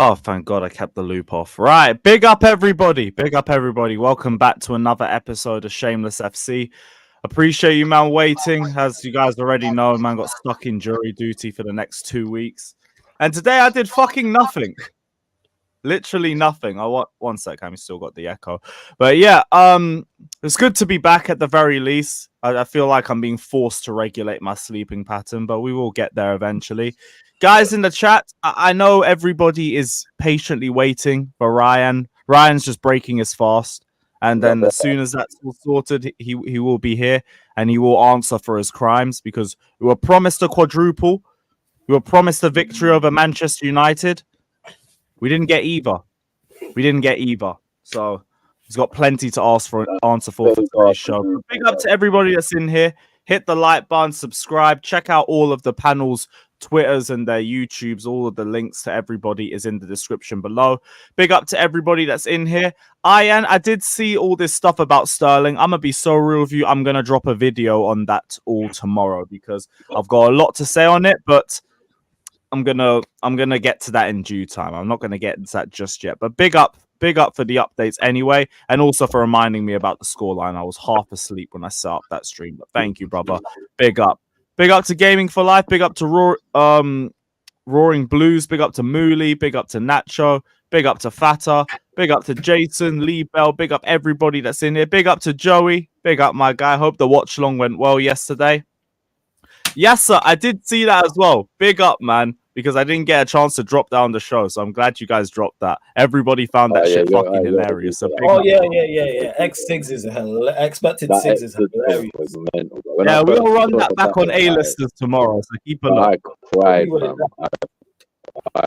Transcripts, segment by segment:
Oh, thank God I kept the loop off. Right. Big up, everybody. Big up, everybody. Welcome back to another episode of Shameless FC. Appreciate you, man, waiting. As you guys already know, man got stuck in jury duty for the next 2 weeks. And today I did fucking nothing. Literally nothing. Oh, one sec. I still got the echo. But yeah, it's good to be back at the very least. I feel like I'm being forced to regulate my sleeping pattern, but we will get there eventually. Guys in the chat, I know everybody is patiently waiting for Ryan. Ryan's just breaking his fast. And then as soon as that's all sorted, he will be here and he will answer for his crimes because we were promised a quadruple. We were promised a victory over Manchester United. We didn't get either. So he's got plenty to answer for today's show. But big up to everybody that's in here. Hit the like button, subscribe, check out all of the panels, Twitters and their YouTubes. All of the links to everybody is in the description below. Big up to everybody that's in here. I did see all this stuff about Sterling. I'm gonna be so real with you. I'm gonna drop a video on that all tomorrow because I've got a lot to say on it, but I'm gonna get to that in due time. I'm not gonna get into that just yet. But big up for the updates anyway, and also for reminding me about the scoreline. I was half asleep when I set up that stream. But thank you, brother. Big up to Gaming for Life. Big up to Roaring Blues. Big up to Mooley. Big up to Nacho. Big up to Fata. Big up to Jason, Lee Bell. Big up everybody that's in here. Big up to Joey. Big up my guy. Hope the watch long went well yesterday. Yes, sir. I did see that as well. Big up, man. Because I didn't get a chance to drop down the show, so I'm glad you guys dropped that. Everybody found that shit fucking hilarious. So yeah. X6 is expected 6 is hilarious. Yeah, we'll run that back on A-listers tomorrow, so keep a look. I cried, man. I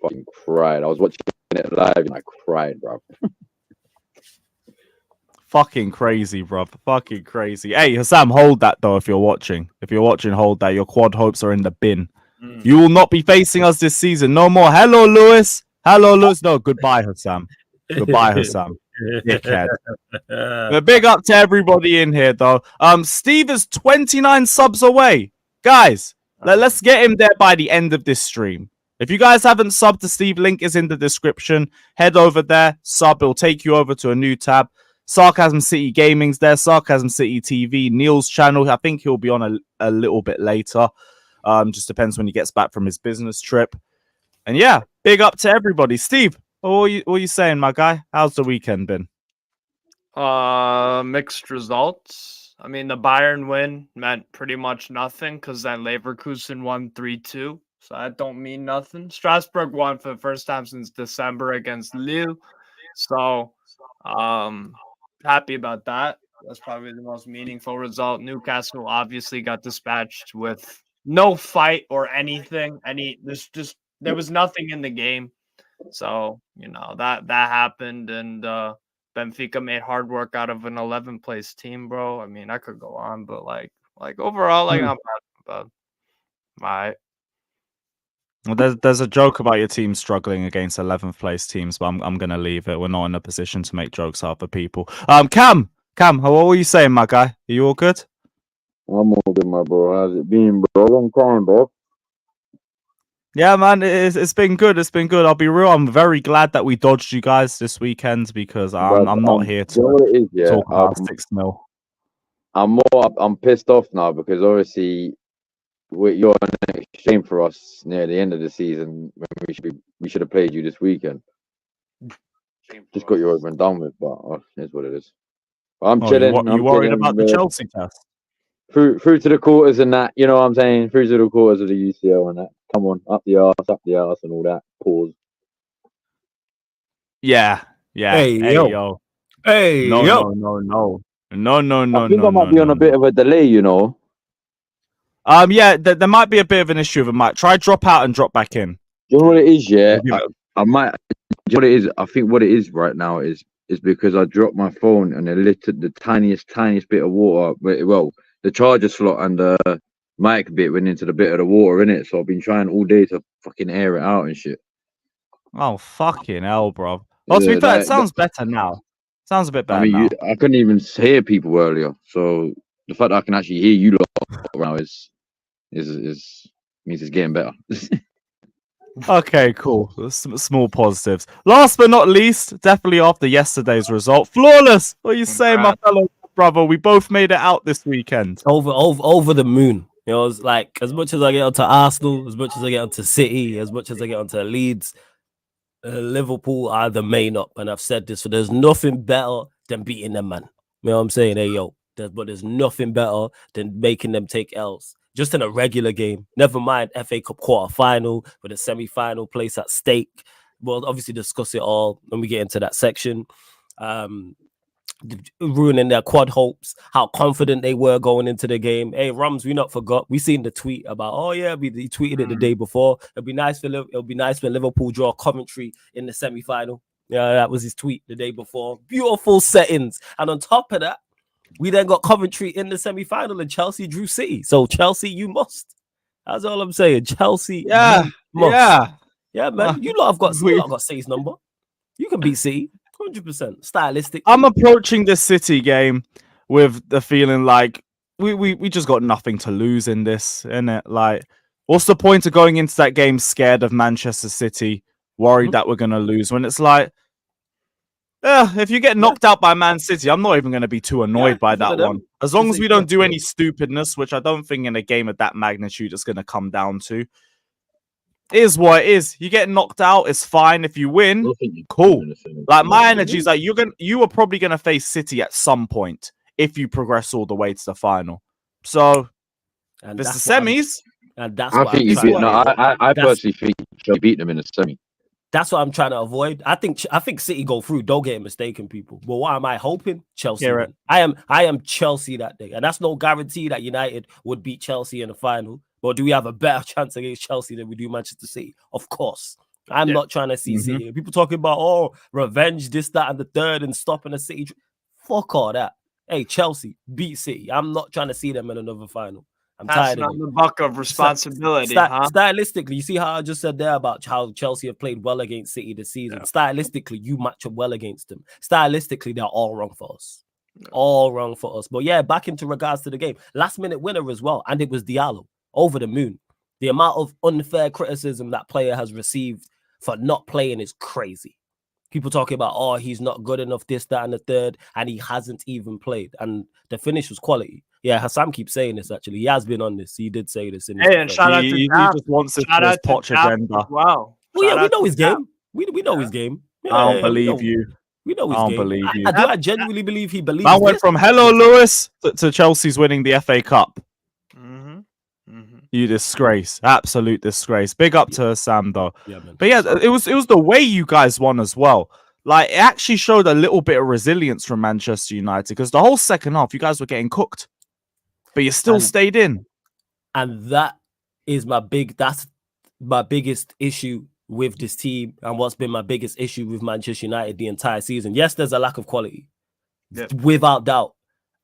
fucking cried. I was watching it live and I cried, bro. Fucking crazy, bro. Fucking crazy. Hey, Hassam, hold that though if you're watching. If you're watching, hold that. Your quad hopes are in the bin. You will not be facing us this season. No more. Hello, Lewis. No, goodbye, Hassam. Goodbye, Hassam. Dickhead. But big up to everybody in here, though. Steve is 29 subs away. Guys, let's get him there by the end of this stream. If you guys haven't subbed to Steve, link is in the description. Head over there, sub. It'll take you over to a new tab. Sarcasm City Gaming's there. Sarcasm City TV. Neil's channel. I think he'll be on a little bit later. Just depends when he gets back from his business trip. And yeah, Big up to everybody. Steve, what are you saying, my guy? How's the weekend been? Mixed results. I mean, the Bayern win meant pretty much nothing because then Leverkusen won 3-2. So that don't mean nothing. Strasbourg won for the first time since December against Lille. So happy about that. That's probably the most meaningful result. Newcastle obviously got dispatched with no fight or anything. There was nothing in the game. So, that happened, and Benfica made hard work out of an 11th place team, bro. I mean, I could go on, but like overall, not bad. All right. Well, there's a joke about your team struggling against 11th place teams, but I'm gonna leave it. We're not in a position to make jokes out of people. Cam, what were you saying, my guy? Are you all good? I'm all good, my bro. How's it been, bro? Long time, bro. Yeah, man, it's been good. It's been good. I'll be real. I'm very glad that we dodged you guys this weekend because I'm not here to talk about 6-0. I'm pissed off now because obviously you're an exchange for us near the end of the season when we should have played you this weekend. Just got you over and done with, but it's what it is. But I'm chilling. You worried about the Chelsea test? Through to the quarters and that, you know what I'm saying? Through to the quarters of the UCL and that. Come on, up the arse and all that. Pause. Yeah. Hey, yo. Hey, no. I think I might be on a bit of a delay, you know. Yeah, there might be a bit of an issue with it. Might try drop out and drop back in. You know what it is, yeah? I might. You know what it is? I think what it is right now is because I dropped my phone and it lit the tiniest bit of water. Well, the charger slot and the mic bit went into the bit of the water in it. So I've been trying all day to fucking air it out and shit. Oh, fucking hell, bro. Well, to be fair, it sounds better now. Sounds a bit better now. I couldn't even hear people earlier. So the fact that I can actually hear you lot now means it's getting better. Okay, cool. Small positives. Last but not least, definitely after yesterday's result, Flawless. What are you saying, my fellow brother? We both made it out this weekend. Over the moon. You know, it's like as much as I get onto Arsenal, as much as I get onto City, as much as I get onto Leeds, Liverpool are the main up. And I've said this, so there's nothing better than beating them, man. You know what I'm saying? Hey, yo. But there's nothing better than making them take L's. Just in a regular game. Never mind FA Cup quarter-final with a semi-final place at stake. We'll obviously discuss it all when we get into that section. Ruining their quad hopes, how confident they were going into the game. Hey, Rums, we not forgot. We seen the tweet about, he tweeted it the day before. It'll be nice when Liverpool draw Coventry in the semi-final. Yeah, that was his tweet the day before. Beautiful settings. And on top of that, we then got Coventry in the semi-final and Chelsea drew City. So Chelsea, you must. That's all I'm saying. Chelsea, yeah, man. You lot have got City's number. You can beat City, 100%. Stylistic. I'm approaching this City game with the feeling like we just got nothing to lose in this, innit? Like, what's the point of going into that game scared of Manchester City, worried that we're gonna lose? When it's like, if you get knocked out by Man City, I'm not even going to be too annoyed by that one. As long as we don't do any stupidness, which I don't think in a game of that magnitude it's going to come down to. It is what it is. You get knocked out, it's fine. If you win, cool. Like, my energy is like, you are probably going to face City at some point if you progress all the way to the final. So, this is the semis. I personally think you beat them in the semi. That's what I'm trying to avoid. I think City go through. Don't get mistaken, people. But what am I hoping? Chelsea. Right. I am Chelsea that day, and that's no guarantee that United would beat Chelsea in the final. But do we have a better chance against Chelsea than we do Manchester City? Of course. I'm not trying to see City. People talking about revenge, this, that, and the third, and stopping the City. Fuck all that. Hey, Chelsea beat City. I'm not trying to see them in another final. I'm tired of it. The buck of responsibility. Stylistically, you see how I just said there about how Chelsea have played well against City this season. Yeah. Stylistically, you match up well against them. Stylistically, they're all wrong for us. Yeah. All wrong for us. But yeah, back into regards to the game. Last minute winner as well. And it was Diallo. Over the moon. The amount of unfair criticism that player has received for not playing is crazy. People talking about, he's not good enough, this, that, and the third, and he hasn't even played. And the finish was quality. Yeah, Hassam keeps saying this, actually. He has been on this. He did say this. And shout out to he just wants it for his Poch agenda. Wow. Well, yeah, Shout we out know to his Cap. game. We know his game. I Yeah, don't believe you. We know I his don't game. believe you. I genuinely believe he believes. Man went this. from hello Lewis to Chelsea's winning the FA Cup. Mm-hmm. Mm-hmm. You disgrace, absolute disgrace. Big up to Sam though. Yeah, man. But yeah, it was the way you guys won as well. Like it actually showed a little bit of resilience from Manchester United because the whole second half you guys were getting cooked, but you still stayed in. And that's my biggest issue with this team, and what's been my biggest issue with Manchester United the entire season. Yes, there's a lack of quality, without doubt,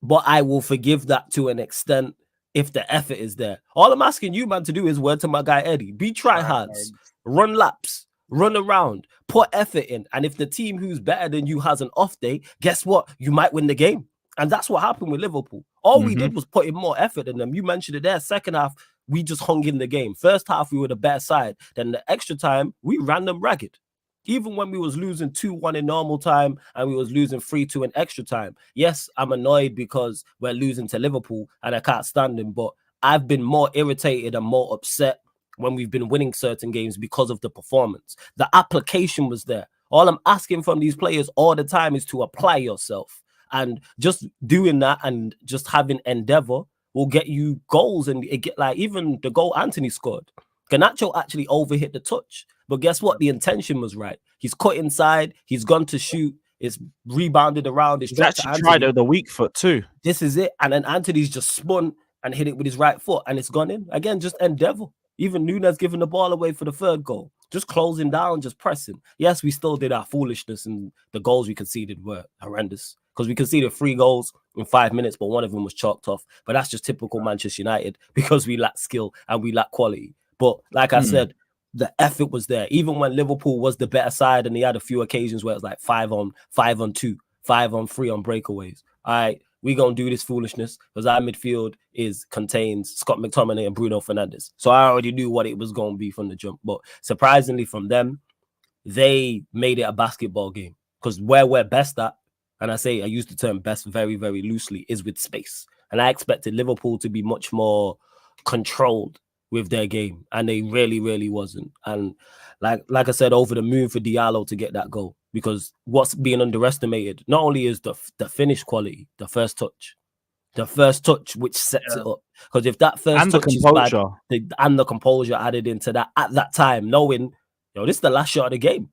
but I will forgive that to an extent if the effort is there. All I'm asking you, man, to do is word to my guy Eddie: be tryhards, run laps, run around, put effort in, and if the team who's better than you has an off day, guess what? You might win the game. And that's what happened with Liverpool. All we did was put in more effort than them. You mentioned it there. Second half, we just hung in the game. First half, we were the better side. Then the extra time, we ran them ragged. Even when we was losing 2-1 in normal time and we was losing 3-2 in extra time. Yes, I'm annoyed because we're losing to Liverpool and I can't stand them, but I've been more irritated and more upset when we've been winning certain games because of the performance. The application was there. All I'm asking from these players all the time is to apply yourself. And just doing that and just having endeavor will get you goals. And it get like even the goal Anthony scored. Garnacho actually overhit the touch. But guess what? The intention was right. He's cut inside. He's gone to shoot. It's rebounded around. It's dropped to Anthony. Tried the weak foot too. This is it. And then Anthony's just spun and hit it with his right foot. And it's gone in. Again, just endeavor. Even Younes giving the ball away for the third goal. Just closing down, just pressing. Yes, we still did our foolishness and the goals we conceded were horrendous. Because we conceded 3 goals in 5 minutes, but one of them was chalked off. But that's just typical Manchester United because we lack skill and we lack quality. But like I said, the effort was there. Even when Liverpool was the better side and he had a few occasions where it was like 5-on-2, 5-on-3 on breakaways. All right, we're going to do this foolishness because our midfield contains Scott McTominay and Bruno Fernandes. So I already knew what it was going to be from the jump. But surprisingly from them, they made it a basketball game because where we're best at, and I use the term best very, very loosely, is with space. And I expected Liverpool to be much more controlled with their game. And they really, really wasn't. And like I said, over the moon for Diallo to get that goal. Because what's being underestimated, not only is the finish quality, the first touch which sets it up. Because if that first touch is bad, and the composure added into that at that time, knowing, this is the last shot of the game.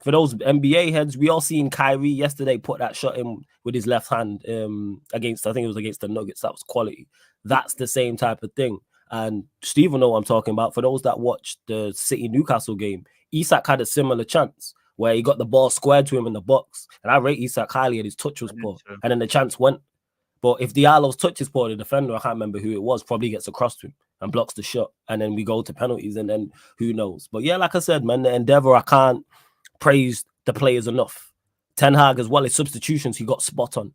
For those NBA heads, we all seen Kyrie yesterday put that shot in with his left hand against, I think it was against the Nuggets. That was quality. That's the same type of thing. And Steve will know what I'm talking about. For those that watched the City-Newcastle game, Isak had a similar chance where he got the ball squared to him in the box. And I rate Isak highly and his touch was poor. And then the chance went. But if Diallo's touch is poor, the defender, I can't remember who it was, probably gets across to him and blocks the shot. And then we go to penalties and then who knows. But yeah, like I said, man, the endeavor, I can't praise the players enough. Ten Hag as well, his substitutions, he got spot on.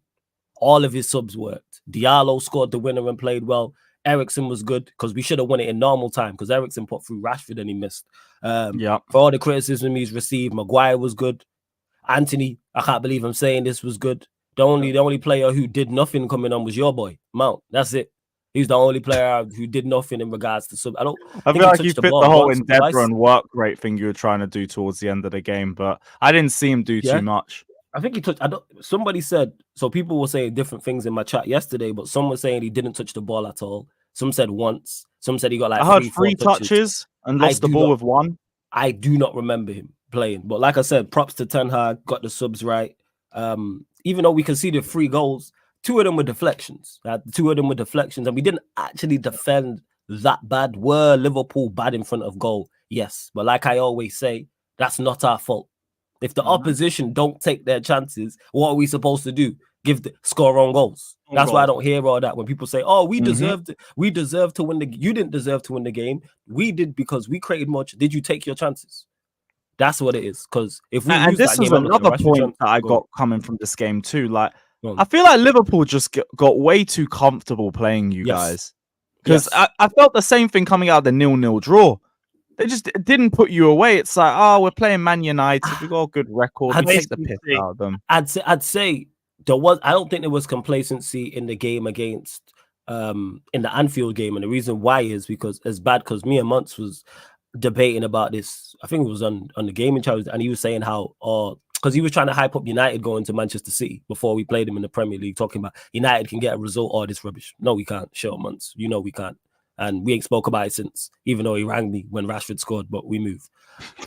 All of his subs worked. Diallo scored the winner and played well. Eriksen was good because we should have won it in normal time because Eriksen put through Rashford and he missed. For all the criticism he's received, Maguire was good. Anthony, I can't believe I'm saying this, was good. The only player who did nothing coming on was your boy, Mount. That's it. He's the only player who did nothing in regards to sub. I feel like you fit the whole endeavor and work rate thing you were trying to do towards the end of the game, but I didn't see him do too much. I think he touched. Somebody said, so people were saying different things in my chat yesterday, but some were saying he didn't touch the ball at all. Some said once. Some said he got like I heard 3 touches and lost the ball with 1. I do not remember him playing, but like I said, props to Ten Hag, got the subs right. Even though we conceded 3 goals, 2 of them were deflections. And we didn't actually defend that bad. Were Liverpool bad in front of goal? Yes, but like I always say, that's not our fault. If the opposition don't take their chances, what are we supposed to do? Score on goals. That's why I don't hear all that when people say, "Oh, we deserved to win the." You didn't deserve to win the game. We did because we created much. Did you take your chances? That's what it is. Because if we and this is another point that I got coming from this game too. Like, I feel like Liverpool just got way too comfortable playing you guys. Because I felt the same thing coming out of the 0-0 draw. They just didn't put you away. It's like, oh, we're playing Man United. We got a good record. We take the piss out of them. I'd say there was. I don't think there was complacency in the game against in the Anfield game, and the reason why is because me and Muntz was debating about this. I think it was on the gaming channel, and he was saying how, because he was trying to hype up United going to Manchester City before we played them in the Premier League, talking about United can get a result or this rubbish. No, we can't. Short months, we can't. And we ain't spoke about it since, even though he rang me when Rashford scored, but we moved.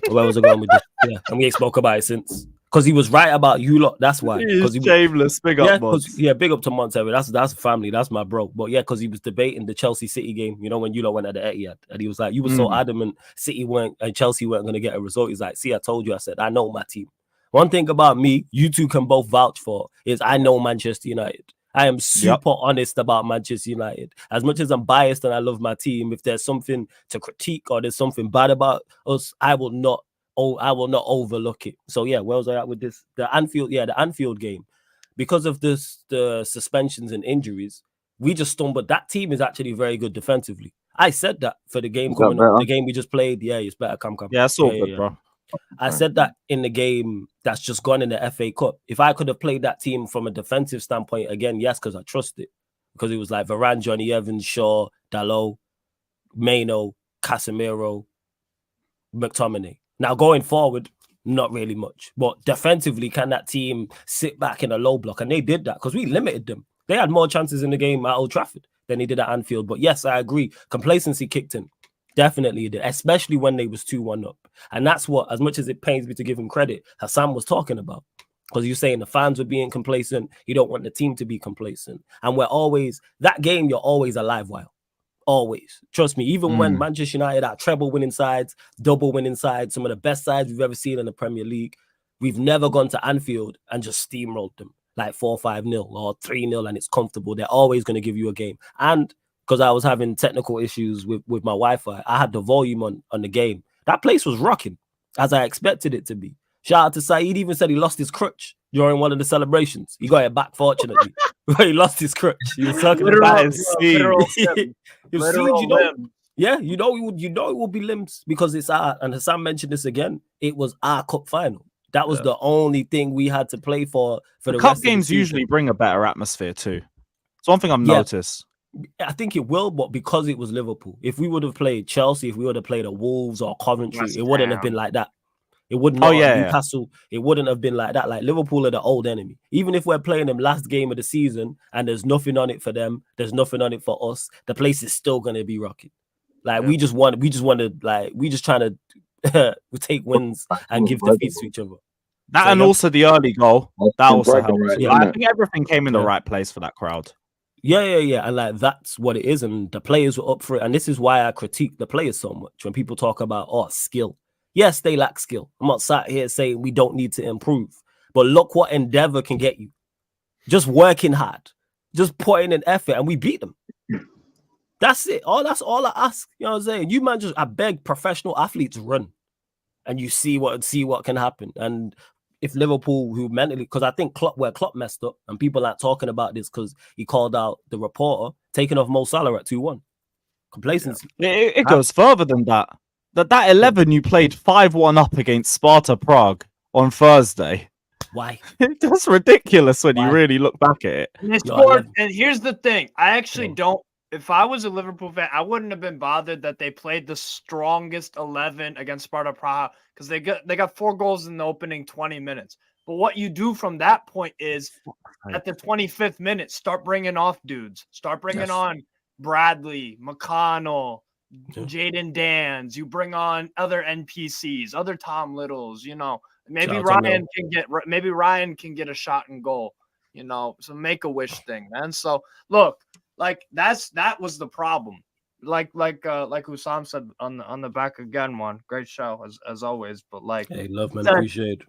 Where was I going with this? Yeah, and we ain't spoke about it since. Because he was right about you lot. That's why. He's shameless. Big up, Mods. Yeah, big up to Montero. That's family. That's my bro. But yeah, because he was debating the Chelsea City game. When you lot went at the Etihad, and he was like, "You were so adamant City weren't and Chelsea weren't going to get a result." He's like, "See, I told you." I said, "I know my team." One thing about me, you two can both vouch for, is I know Manchester United. I am super honest about Manchester United. As much as I'm biased and I love my team, if there's something to critique or there's something bad about us, I will not overlook it. So yeah, where was I at with this? The Anfield game. Because of the suspensions and injuries, we just stumbled. That team is actually very good defensively. I said that for the game coming up, the game we just played. Yeah, it's better. Come. Yeah, it's all good, bro. I said that in the game that's just gone in the FA Cup. If I could have played that team from a defensive standpoint again, yes, because I trust it. Because it was like Varane, Johnny Evans, Shaw, Dalot, Maino, Casemiro, McTominay. Now going forward, not really much. But defensively, can that team sit back in a low block? And they did that because we limited them. They had more chances in the game at Old Trafford than they did at Anfield. But yes, I agree. Complacency kicked in. Definitely did, especially when they was 2-1 up. And that's what, as much as it pains me to give him credit, Hassan was talking about. Because you're saying the fans were being complacent. You don't want the team to be complacent. And that game, you're always a live wire. Always. Trust me, even when Manchester United are treble winning sides, double winning sides, some of the best sides we've ever seen in the Premier League, we've never gone to Anfield and just steamrolled them like 4-5-0 or 3-0 and it's comfortable. They're always going to give you a game. And because I was having technical issues with my Wi-Fi, I had the volume on the game. That place was rocking, as I expected it to be. Shout out to Saeed, even said he lost his crutch during one of the celebrations. He got it back, fortunately. But he lost his crutch. He was talking about it. Yeah, it will be limbs because it's and Hassan mentioned this again, it was our cup final. That was the only thing we had to play for the cup rest games of the usually bring a better atmosphere too. It's one thing I've noticed. I think it will, but because it was Liverpool, if we would have played Chelsea, if we would have played a Wolves or Coventry, it wouldn't have been like that. It wouldn't. Newcastle, it wouldn't have been like that. Like Liverpool are the old enemy. Even if we're playing them last game of the season and there's nothing on it for them, there's nothing on it for us. The place is still going to be rocking. Like we just trying to take wins and give defeats to each other. That and also the early goal that also helped. Right, I think everything came in the right place for that crowd. Yeah. And like that's what it is. And the players were up for it. And this is why I critique the players so much when people talk about skill. Yes, they lack skill. I'm not sat here saying we don't need to improve. But look what endeavor can get you. Just working hard. Just putting in effort. And we beat them. That's it. That's all I ask. You know what I'm saying? I beg professional athletes run. And you see what can happen. And if Liverpool, who mentally, because I think Klopp messed up, and people aren't talking about this because he called out the reporter taking off Mo Salah at 2-1. Complacency. It goes further than that. That 11 you played 5-1 up against Sparta Prague on Thursday. Why? That's ridiculous when you really look back at it. And here's the thing. I actually don't. If I was a Liverpool fan, I wouldn't have been bothered that they played the strongest 11 against Sparta Praha because they got 4 goals in the opening 20 minutes. But what you do from that point is at the 25th minute, start bringing off dudes. Start bringing on Bradley, McConnell, Jaden Dans. You bring on other NPCs, other Tom Littles. Maybe Ryan can get a shot and goal. So make a wish thing, man. So look. Like that was the problem. Like Hussam said on the back again one. Great show as always. But hey, love man, appreciate.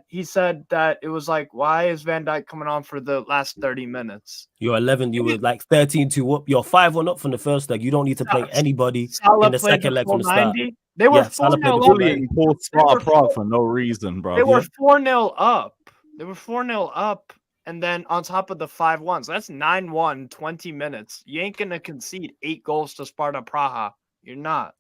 He said that it was like, why is Van Dijk coming on for the last 30 minutes? You're 11. You were like 13-2 up. You're 5-1 up from the first leg. You don't need to play anybody in the second leg from the start. They were 4-0 up. Sparta Prague for no reason, bro. They were 4-0 up. They were 4-0 up. And then on top of the 5-1, so that's 9-1, 20 minutes. You ain't going to concede 8 goals to Sparta Praha. You're not.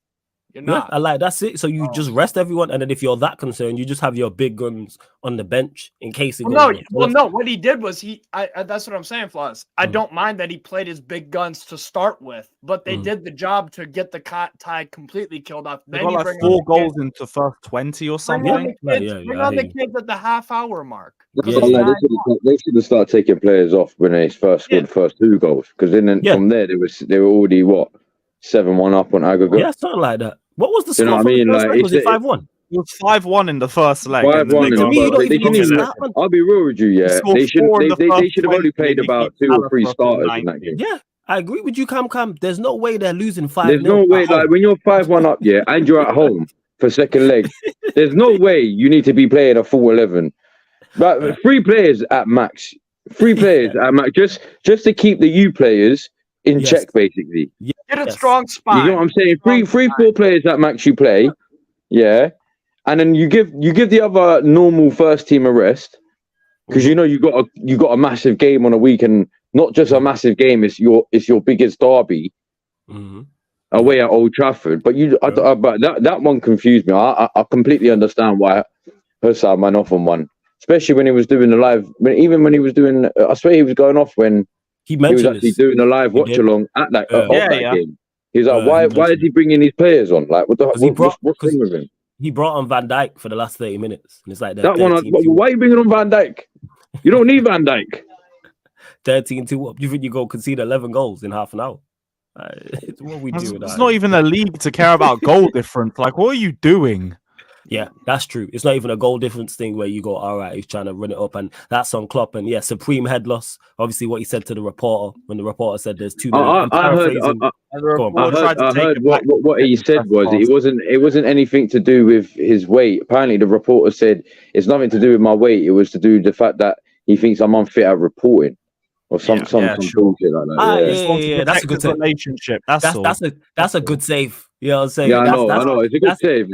You're Yeah, not. I like that's it. So you just rest everyone, and then if you're that concerned, you just have your big guns on the bench in case it goes wrong. No. What he did was that's what I'm saying, Floss. I don't mind that he played his big guns to start with, but they did the job to get the tie completely killed off. They Then got like 4 goals into first 20 or something. Bring on the kids at the half-hour mark. They should have started taking players off when they first scored the first 2 goals, because then from there they were already 7-1 up on aggregate. Yeah, something like that. What was the score? You know what I mean? Like, was it 5-1? It was 5-1 in the first leg. 5-1. I'll be real with you. Yeah, they should have only played about 2 or 3 starters in that game. Yeah, I agree with you, Cam. There's no way they're losing 5-0. There's no way. Like, when you're 5-1 up, and you're at home for second leg, there's no way you need to be playing a full 11. But 3 players at max. 3 players at max, just to keep the U players in check, basically. Get a strong spot. You know what I'm saying? 4 players at max you play, and then you give the other normal first team a rest, because you got a massive game on a week, and not just a massive game. It's your biggest derby away at Old Trafford. But but that one confused me. I completely understand why Hussam went off on one, especially when he was doing the live. Even when he was doing, I swear he was going off when. He was actually doing a live watch along at that game. He was like, "Why is he bringing these players on? Like, what's wrong with him?" He brought on Van Dijk for the last 30 minutes, and it's like that one. Why are you bringing on Van Dijk? You don't need Van Dijk. 13-2 up. You think you go concede 11 goals in half an hour? What we do? It's not even a league to care about goal difference. Like, what are you doing? Yeah, that's true. It's not even a goal difference thing where you go, all right, he's trying to run it up, and that's on Klopp. And supreme head loss. Obviously, what he said to the reporter when the reporter said there's too many. I heard what he said was it wasn't anything to do with his weight. Apparently, the reporter said it's nothing to do with my weight. It was to do with the fact that he thinks I'm unfit at reporting. Or some bullshit like that. That's a good relationship. That's a good save. You know what I'm saying? Yeah, I know. It's a good save.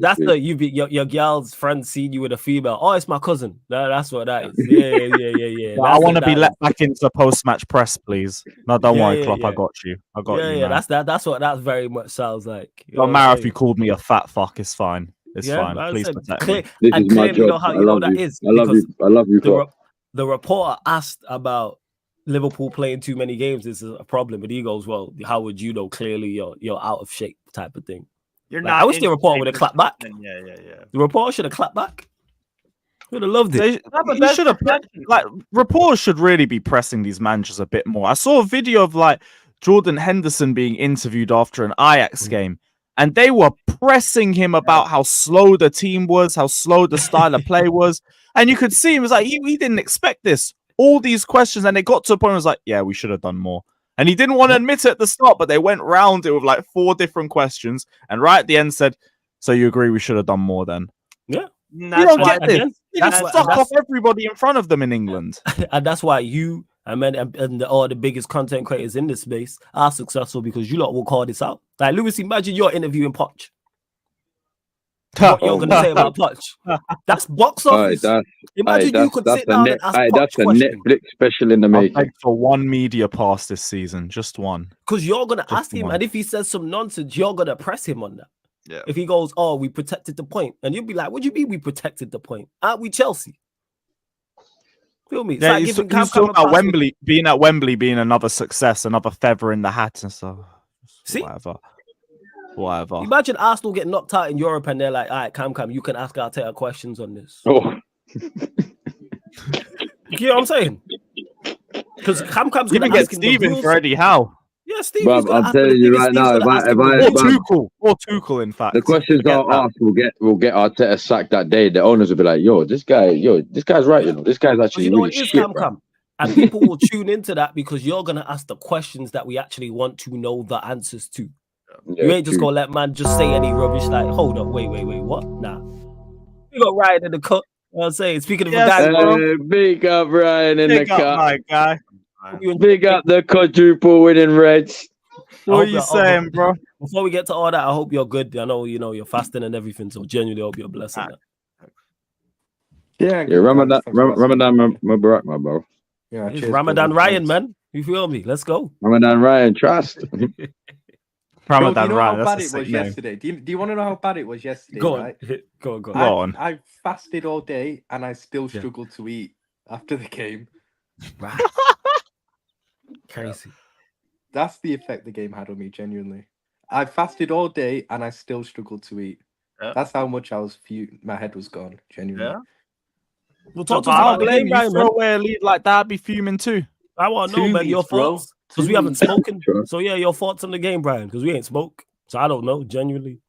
That's your girl's friend seeing you with a female. Oh, it's my cousin. That's what that is. Yeah. I want to be let back into post-match press, please. No, don't worry, Klopp. I got you. Yeah. That's what that very much sounds like. Don't matter if you called me a fat fuck. It's fine. It's fine. Please protect me. This is my job. You know how you know that is. I love you, Klopp. The reporter asked about Liverpool playing too many games. This is a problem, but he goes, "Well, how would you know? Clearly, you're out of shape," type of thing. You're not. I wish the reporter would have clapped back. Yeah. The reporter should have clapped back. Would have loved it. They should have. Like, reporters should really be pressing these managers a bit more. I saw a video of like Jordan Henderson being interviewed after an Ajax game, and they were pressing him about how slow the team was, how slow the style of play was, and you could see him was like he didn't expect this. All these questions, and it got to a point where it was like, yeah, we should have done more. And he didn't want to admit it at the start, but they went round it with like 4 different questions, and right at the end said, "So you agree we should have done more then?" Yeah. You don't get this. You just suck off everybody in front of them in England. And that's why you and all the biggest content creators in this space are successful, because you lot will call this out. Like, Lewis, imagine you're interviewing Poch. What you're going to say about Poch? That's box office. Imagine you could sit down and ask Poch that's a Netflix special in the making. I'll beg for 1 media pass this season, just 1. Because you're going to ask him, and if he says some nonsense, you're going to press him on that. Yeah. If he goes, "Oh, we protected the point," and you'll be like, "What do you mean we protected the point? Aren't we Chelsea?" Feel me? It's he's talking about Wembley, being at Wembley being another success, another feather in the hat and stuff. See? Whatever. Imagine Arsenal get knocked out in Europe and they're like, "All right, Cam, you can ask Arteta questions on this." Oh. You know what I'm saying? Because Cam's going to get Steven for Eddie Howe. Yeah, Steve. I'm telling you right now, or Tuchel, in fact. The questions are asked will get Arteta sacked that day. The owners will be like, this guy's right. You know, this guy's actually really shit. Cam. And people will tune into that because you're gonna ask the questions that we actually want to know the answers to. You ain't just gonna let man just say any rubbish like, "Hold up, wait, what?" Nah, you got Ryan in the cut. You know what I'm saying, speaking of a guy, big up Ryan in the cut, my guy. Big up the quadruple winning Reds. What are you saying, bro? Before we get to all that, I hope you're good. I know you're fasting and everything, so genuinely hope you're blessed. Yeah, Ramadan Mubarak, my bro. Yeah, Ramadan Ryan, man. You feel me? Let's go. Ramadan Ryan, trust. Bro, do you Ramadan know Ryan, how that's bad a it was sick name. yesterday? Do you want to know how bad it was yesterday? Go on, Right? go on, go on. Go on. I fasted all day and I still Yeah. struggled to eat after the game. Right. Crazy. That's the effect the game had on me, genuinely. I fasted all day and I still struggled to eat. Yeah. That's how much I was my head was gone, genuinely. Yeah. Well, So, talk to but us I about don't the game, blame you. Ryan, Throw man. away a lead like that, I'd be fuming too. I want to know, 2 man, your weeks, bro. thoughts. Because 2 we haven't weeks. spoken. Sure. So, yeah, your thoughts on the game, Brian, because we ain't spoke. So, I don't know, genuinely.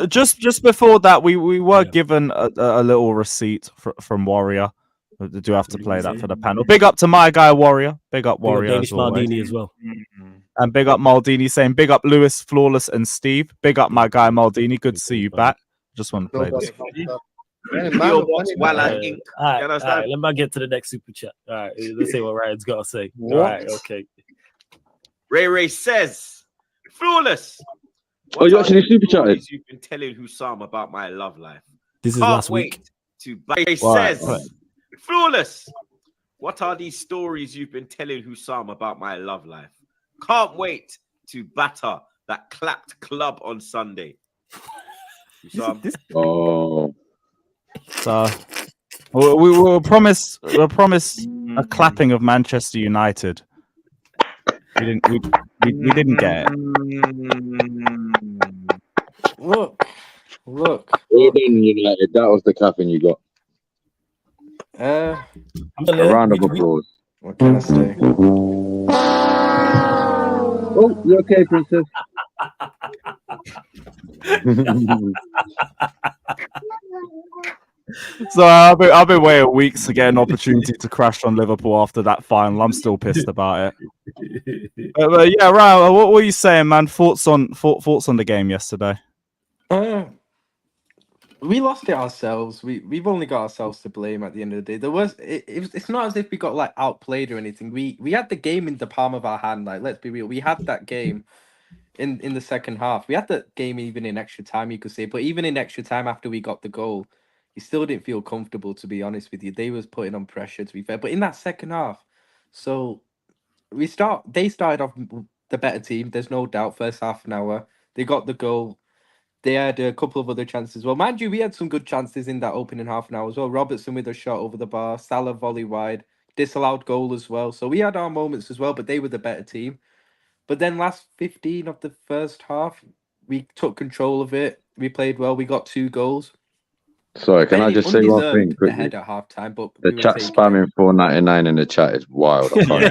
Just before that, we were Yeah. given a little receipt from Warrior. I do have to play that for the panel. Big up to my guy Warrior. Big up Big up Warrior Danish as always. Maldini as well. And big up Maldini saying big up Lewis, Flawless, and Steve. Big up my guy Maldini. Good to see you back. Just want to play this. P.O. Box Walla Inc. All right, You understand? let me get to the next super chat. All right, let's see what Ryan's got to say. What? All right, okay. Ray says, Flawless. Oh, you actually super chatted? You've been telling Hussam about my love life. This is Can't last wait week. to Ray Right, says, right. Flawless. What are these stories you've been telling Hussam about my love life? Can't wait to batter that clapped club on Sunday. Hussam. Oh, So we were promised a clapping of Manchester United. We didn't get it. Look. well done, United. That was the clapping you got. A round of applause. What can I say? Oh, you okay, princess? So I've been waiting weeks to get an opportunity to crash on Liverpool after that final. I'm still pissed about it. But yeah, Ryan, what were you saying, man? Thoughts on the game yesterday? We lost it ourselves. We've only got ourselves to blame at the end of the day. It's not as if we got like outplayed or anything. We had the game in the palm of our hand. Like, let's be real, we had that game in the second half. We had that game even in extra time, you could say. But even in extra time after we got the goal, you still didn't feel comfortable, to be honest with you. They was putting on pressure, to be fair. But in that second half, so they started off the better team. There's no doubt. First half an hour, they got the goal. They had a couple of other chances as well. Mind you, we had some good chances in that opening half an hour as well. Robertson with a shot over the bar, Salah volley wide, disallowed goal as well. So we had our moments as well, but they were the better team. But then last 15 of the first half, we took control of it. We played well. We got 2 goals. Sorry, can I just say one thing quickly? Ahead at half time, but The chat spamming $4.99 in the chat is wild. I can't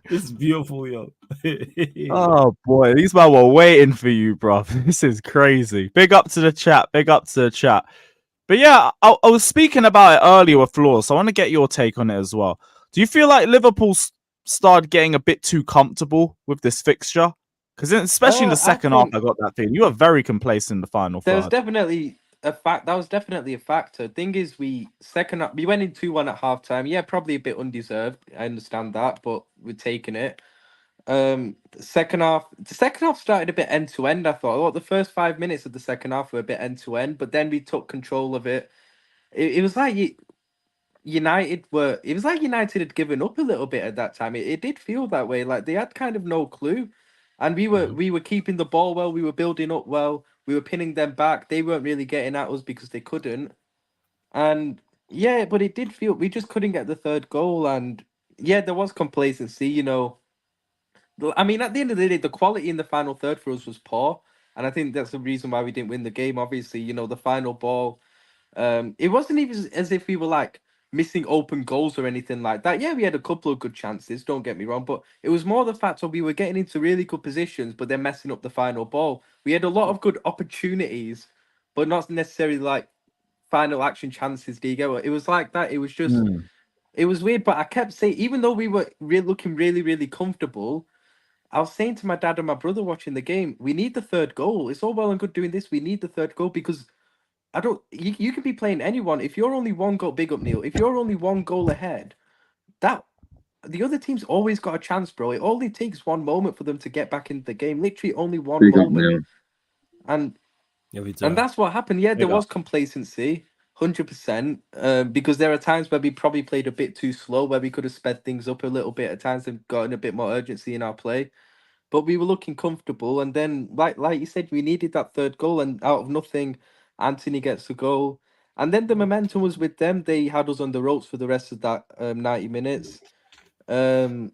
It's beautiful, yo. Oh boy, these men were waiting for you, bro. This is crazy. Big up to the chat. Big up to the chat. But yeah, I was speaking about it earlier with Flawless, so I want to get your take on it as well. Do you feel like Liverpool started getting a bit too comfortable with this fixture? Because especially in the second half, I got that feeling. You were very complacent in the final There's third. definitely a fact. That was definitely a factor. Thing is, we went in 2-1 at half time. Yeah, probably a bit undeserved. I understand that, but we're taking it. The second half started a bit end to end. I thought, the first 5 minutes of the second half were a bit end to end, but then we took control of it. It was like United had given up a little bit at that time. It did feel that way. Like they had kind of no clue, and we were keeping the ball well. We were building up well. We were pinning them back. They weren't really getting at us because they couldn't. And yeah, but it did feel we just couldn't get the third goal. And yeah, there was complacency. I mean, at the end of the day, the quality in the final third for us was poor, and I think that's the reason why we didn't win the game. Obviously, the final ball. It wasn't even as if we were like missing open goals or anything like that. Yeah, we had a couple of good chances, don't get me wrong, but it was more the fact that we were getting into really good positions, but then messing up the final ball. We had a lot of good opportunities, but not necessarily like final action chances, Diego. It was like that. It was just, it was weird, but I kept saying, even though we were looking really, really comfortable, I was saying to my dad and my brother watching the game, we need the third goal. It's all well and good doing this. We need the third goal because you can be playing anyone. If you're only one goal, big up Neil. If you're only one goal ahead, the other team's always got a chance, bro. It only takes one moment for them to get back into the game. Literally only one moment. And that's what happened. Yeah, there was complacency. 100%. Because there are times where we probably played a bit too slow, where we could have sped things up a little bit at times and gotten a bit more urgency in our play. But we were looking comfortable, and then, like you said, we needed that third goal, and out of nothing, Anthony gets a goal, and then the momentum was with them. They had us on the ropes for the rest of that 90 minutes. And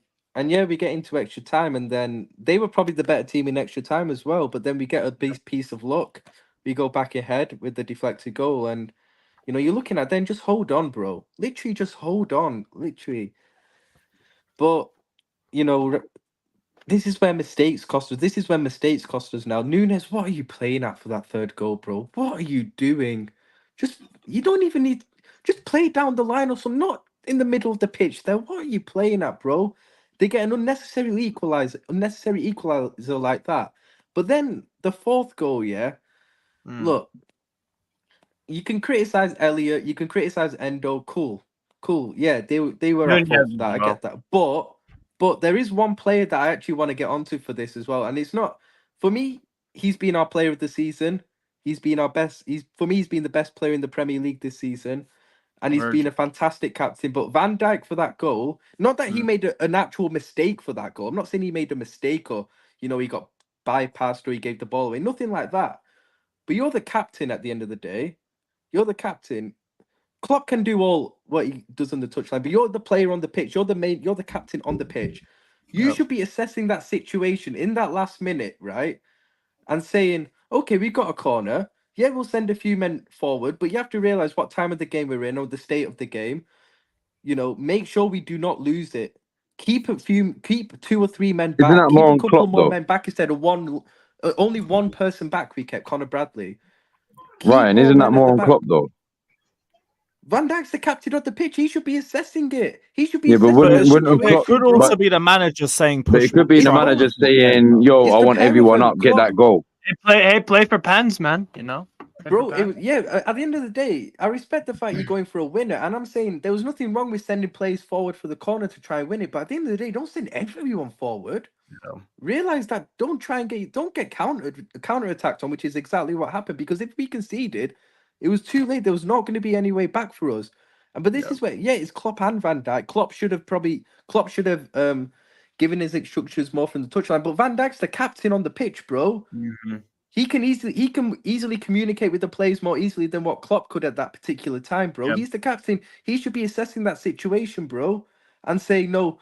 yeah, we get into extra time, and then they were probably the better team in extra time as well. But then we get a big piece of luck. We go back ahead with the deflected goal, and you're looking at then just hold on, bro. Literally, just hold on, literally. But this is where mistakes cost us. This is where mistakes cost us now. Younes, what are you playing at for that third goal, bro? What are you doing? You don't even need. Just play down the line or something. Not in the middle of the pitch there. What are you playing at, bro? They get an unnecessary equalizer like that. But then the fourth goal, yeah. Look, you can criticize Elliot. You can criticize Endo. Cool. Yeah, they were at fault for that. I get that. But there is one player that I actually want to get onto for this as well. And it's not, for me, he's been our player of the season. He's been our best. For me, he's been the best player in the Premier League this season. And he's been a fantastic captain. But Van Dijk for that goal, not that he made an actual mistake for that goal. I'm not saying he made a mistake or, he got bypassed or he gave the ball away. Nothing like that. But you're the captain at the end of the day. You're the captain. Klopp can do all what he does on the touchline, but you're the player on the pitch. You're the captain on the pitch. You should be assessing that situation in that last minute, right? And saying, okay, we've got a corner. Yeah, we'll send a few men forward, but you have to realize what time of the game we're in or the state of the game. Make sure we do not lose it. Keep 2 or 3 men back. Isn't that Keep more a on couple Klopp, more though? men back instead of one. Only one person back. We kept Conor Bradley. Ryan, isn't that more on Klopp, though? Van Dijk's the captain of the pitch. He should be assessing it. He should be. Yeah, but it could also be the manager saying, "Push." But it could be the manager saying, "Yo, I want everyone up. Get that goal." Play for pens, man. Bro, at the end of the day, I respect the fact you're going for a winner, and I'm saying there was nothing wrong with sending players forward for the corner to try and win it. But at the end of the day, don't send everyone forward. Yeah. Realize that. Don't get counter attacked on, which is exactly what happened. Because if we conceded, it was too late. There was not going to be any way back for us. But this is where, it's Klopp and Van Dijk. Klopp should have given his instructions more from the touchline. But Van Dijk's the captain on the pitch, bro. Mm-hmm. He can easily communicate with the players more easily than what Klopp could at that particular time, bro. He's the captain. He should be assessing that situation, bro, and saying, no,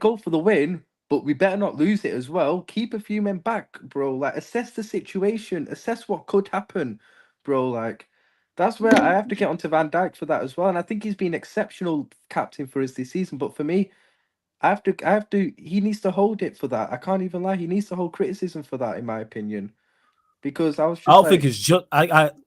go for the win, but we better not lose it as well. Keep a few men back, bro. Like, assess the situation, assess what could happen, bro. Like, that's where I have to get onto Van Dijk for that as well. And I think he's been exceptional captain for us this season. But for me, I have to. He needs to hold it for that. I can't even lie. He needs to hold criticism for that, in my opinion. Because I don't think it's just.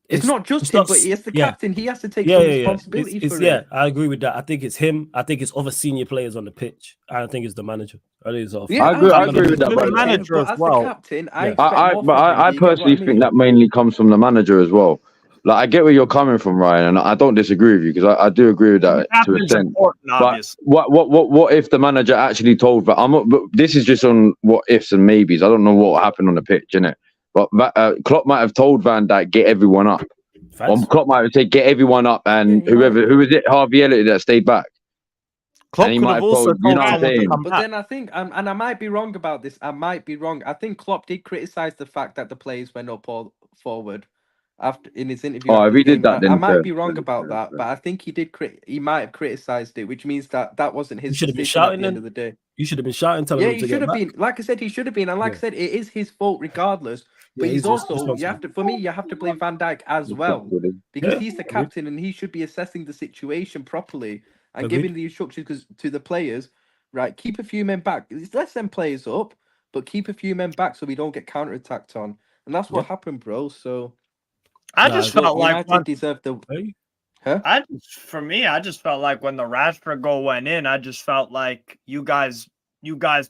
It's not just him, but it's the captain. He has to take some responsibility for it. Yeah, I agree with that. I think it's him. I think it's other senior players on the pitch. I don't think it's the manager. I think it's all. I agree with that. The manager as well. The captain, I personally think that mainly comes from the manager as well. Like, I get where you're coming from, Ryan, and I don't disagree with you because I do agree with that to a extent. But what if the manager actually told? But this is just on what ifs and maybes. I don't know what happened on the pitch, innit? But Klopp might have told Van Dijk, get everyone up. Or Klopp might have said, get everyone up, and who was it? Harvey Elliott that stayed back. Klopp could have also told someone to come back. But then I think, and I might be wrong about this. I might be wrong. I think Klopp did criticize the fact that the players went up or forward after in his interview. Oh, if he did that, then I might be wrong about that, but I think he did. He might have criticized it, which means that wasn't his decision at the end of the day. You should have been shouting. He should have been. Like I said, he should have been, and like I said, it is his fault regardless. But he's also, you have to blame Van Dijk as well, because he's the captain and he should be assessing the situation properly and giving the instructions to the players. Right, keep a few men back. Let's send players up, but keep a few men back so we don't get counter-attacked on. And that's what happened, bro. So I just felt like United deserved the. Huh? I just felt like when the Rashford goal went in, I just felt like you guys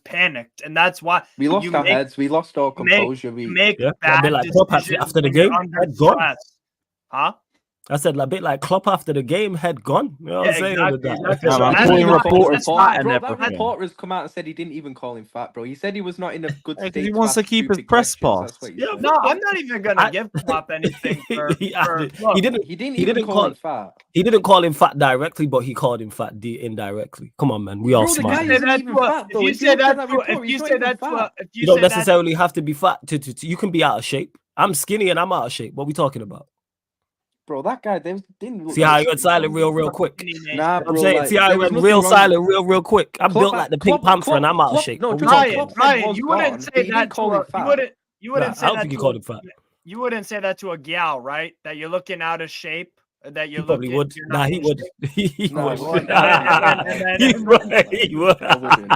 panicked, and that's why we lost our heads. We lost our composure. Make bad decisions after the game. Huh? I said a bit like Klopp after the game, head gone. You know what I'm saying? exactly, with that? exactly. Yeah, So man, that's calling not- reporters that's fat not- and Bro, that everything. report has come out and said he didn't even call him fat, bro. He said he was not in a good Yeah, 'cause state he wants to ask keep his stupid press questions. pass. That's what he Yeah, said. No, I'm not even gonna give Klopp anything for he look, didn't. He didn't He even didn't call call him fat. He didn't call him fat directly, but he called him fat indirectly. Come on, man. We all Bro, the smart. guy say isn't that even to a- fat, if though. you If you say look at that that to a- report, if he's you not say even that to a- fat. if You you don't say that necessarily have to be fat to you can be out of shape. I'm skinny and I'm out of shape. What are we talking about? Bro, that guy they didn't look See how like he went silent real quick. Nah, I'm bro, saying, like, see how there he was went nothing real wrong. silent real quick. I'm built Klopp- like the Pink Klopp- Panther and I'm out of Klopp- shape. no, What we Klopp- talking Ryan, about? Klopp said Ryan, was you wouldn't gone, say but he that didn't call to him a, fat. you wouldn't Nah, say I don't that think he to called a, him fat. you wouldn't say that to a gal, right? That you're looking out of shape, that He you're probably looking. would. You're Nah, not he in would. shape. He Nah, would. I wouldn't. I He wouldn't. would. He would. I wouldn't.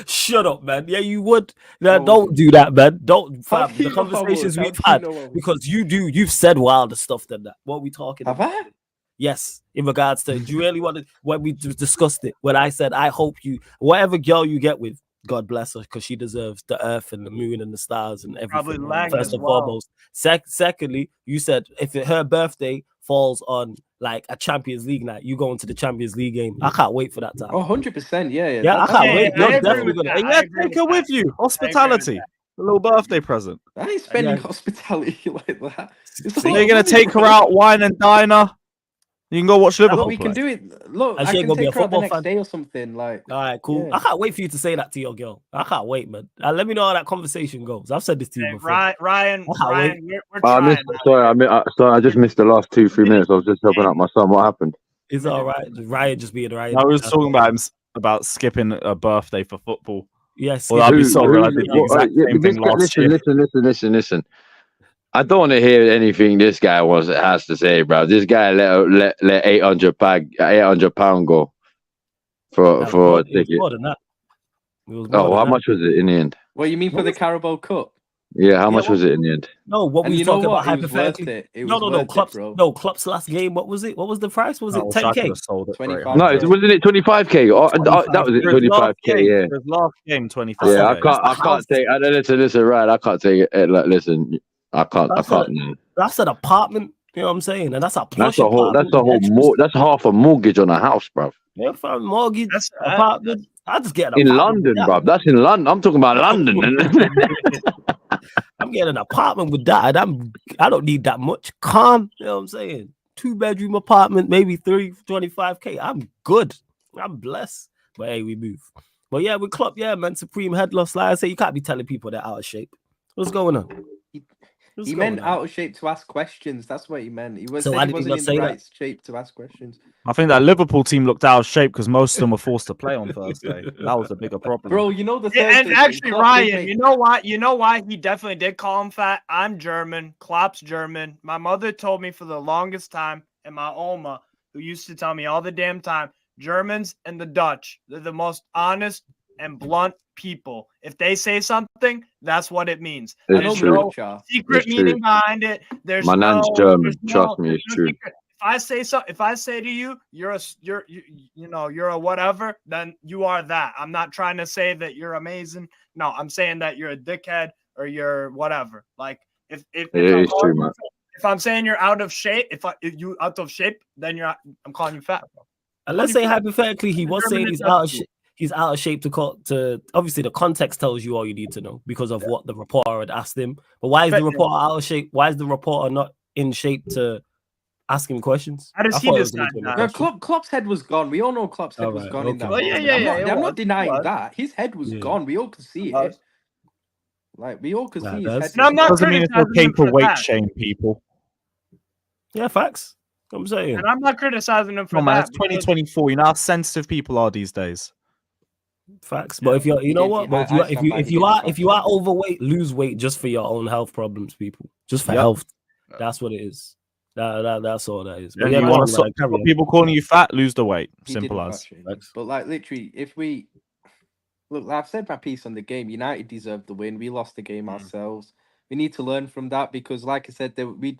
Shut up, man. Yeah, you would. Nah, I don't wouldn't. do that, man. Don't, How fam. do The you know I would? conversations How we've do you had, know I would? because you've said wilder stuff than that. What are we talking Have about? I? Yes, in regards to, do you really want to, when we discussed it, when I said, I hope you, whatever girl you get with, God bless her, because she deserves the earth and the moon and the stars and Probably everything. Lang First as and well. foremost. Secondly, you said if her birthday falls on like a Champions League night, you go into the Champions League game. I can't wait for that time. Oh, 100%. Yeah, yeah. Yeah, I can't Yeah, wait. I You're agree definitely with gonna. that. And I yeah, agree take with her that. with you. Hospitality. A little birthday present. I ain't spending Yeah. hospitality like that. It's See, a lot You're of gonna money, take her bro. out, wine and diner. You can go watch Liverpool Look, we play. can do it. Look, And I she ain't can gonna be a take her out the football next fan. day or something. Like, All right, cool. yeah. I can't wait for you to say that to your girl. I can't wait, man. Let me know how that conversation goes. I've said this to you Hey, before. Ryan, I can't wait. we're I trying. missed. Sorry, I just missed the last 2-3 minutes. I was just helping out my son. What happened? It's all right. Ryan just being Ryan. I was That's talking all. about skipping a birthday for football. Yes. Well, I'll be sorry. I did the exact same thing last year. Listen. I don't want to hear anything this guy has to say, bro. This guy let £800 go for a It was ticket. more than that. It was more Oh, than how that. much was it in the end? What you mean for the Carabao Cup? Yeah, how Yeah, much was it in the end? No, what And we you were know talking what? about It was worth hypothetically. it. It No, was worth it, Klopp's, bro. no, Klopp's last game. What was it? What was the price? Was I it wish I could 10K? have sold it. 25. No, wasn't it 25k? Oh, that was it, For his last 25k. game, Yeah, for his last game, 25K. yeah. That's I can't take. Listen, right? I can't take it. Like, listen, I can't. That's an apartment. You know what I'm saying? And that's a plush That's apartment. that's half a mortgage on a house, bro. Yeah, for a mortgage That's- apartment. I just get an In apartment London, with bro. That's in London. I'm talking about London. I'm getting an apartment with that. I don't need that much. Calm. You know what I'm saying? 2-bedroom apartment, maybe 25K. I'm good. I'm blessed. But hey, we move. But yeah, with Klopp, yeah, man. Supreme head loss. Like I say, you can't be telling people they're out of shape. What's going on? He meant out of shape to ask questions. That's what he meant. He So why did he wasn't not in say the that? right shape to ask questions. I think that Liverpool team looked out of shape because most of them were forced to play on Thursday. That was a bigger problem. Bro, you know the Yeah, Thursday and thing, actually, Klopp did Ryan, make- you know why he definitely did call him fat? I'm German. Klopp's German. My mother told me for the longest time, and my Oma, who used to tell me all the damn time, Germans and the Dutch, they're the most honest and blunt people. If they say something, that's what it means. It's There's true. no secret It's true. meaning behind it. There's My nan's no, German. there's Trust me, it's no true. secret. If I say to you, you're a whatever, then you are that. I'm not trying to say that you're amazing. No, I'm saying that you're a dickhead or you're whatever. Like if It's true, man. if I'm saying you're out of shape, if you out of shape, then I'm calling you fat. Bro. And let's say hypothetically, he was saying he's out of shape. He's out of shape to obviously the context tells you all you need to know because of what the reporter had asked him. But why is the reporter out of shape? Why is the reporter not in shape to ask him questions? How does he decide that? No, Klopp's head was gone. We all know Klopp's head was gone in that. Oh, yeah, I'm not denying that. His head was gone. We all could see it. Like, we all could see his head. No, I'm not doesn't mean it's okay to weight shame people. Yeah, facts. I'm saying. And I'm not criticizing him for man, that. it's 2024. You know how sensitive people are these days. Facts, but if you're, you know what? But if you are overweight, lose weight just for your own health problems, people. Just for health. That's what it is. That's all that is. But yeah, you want to stop people calling you fat, lose the weight. Simple as. But like literally, if we look, I've said my piece on the game. United deserved the win. We lost the game ourselves. We need to learn from that because, like I said, we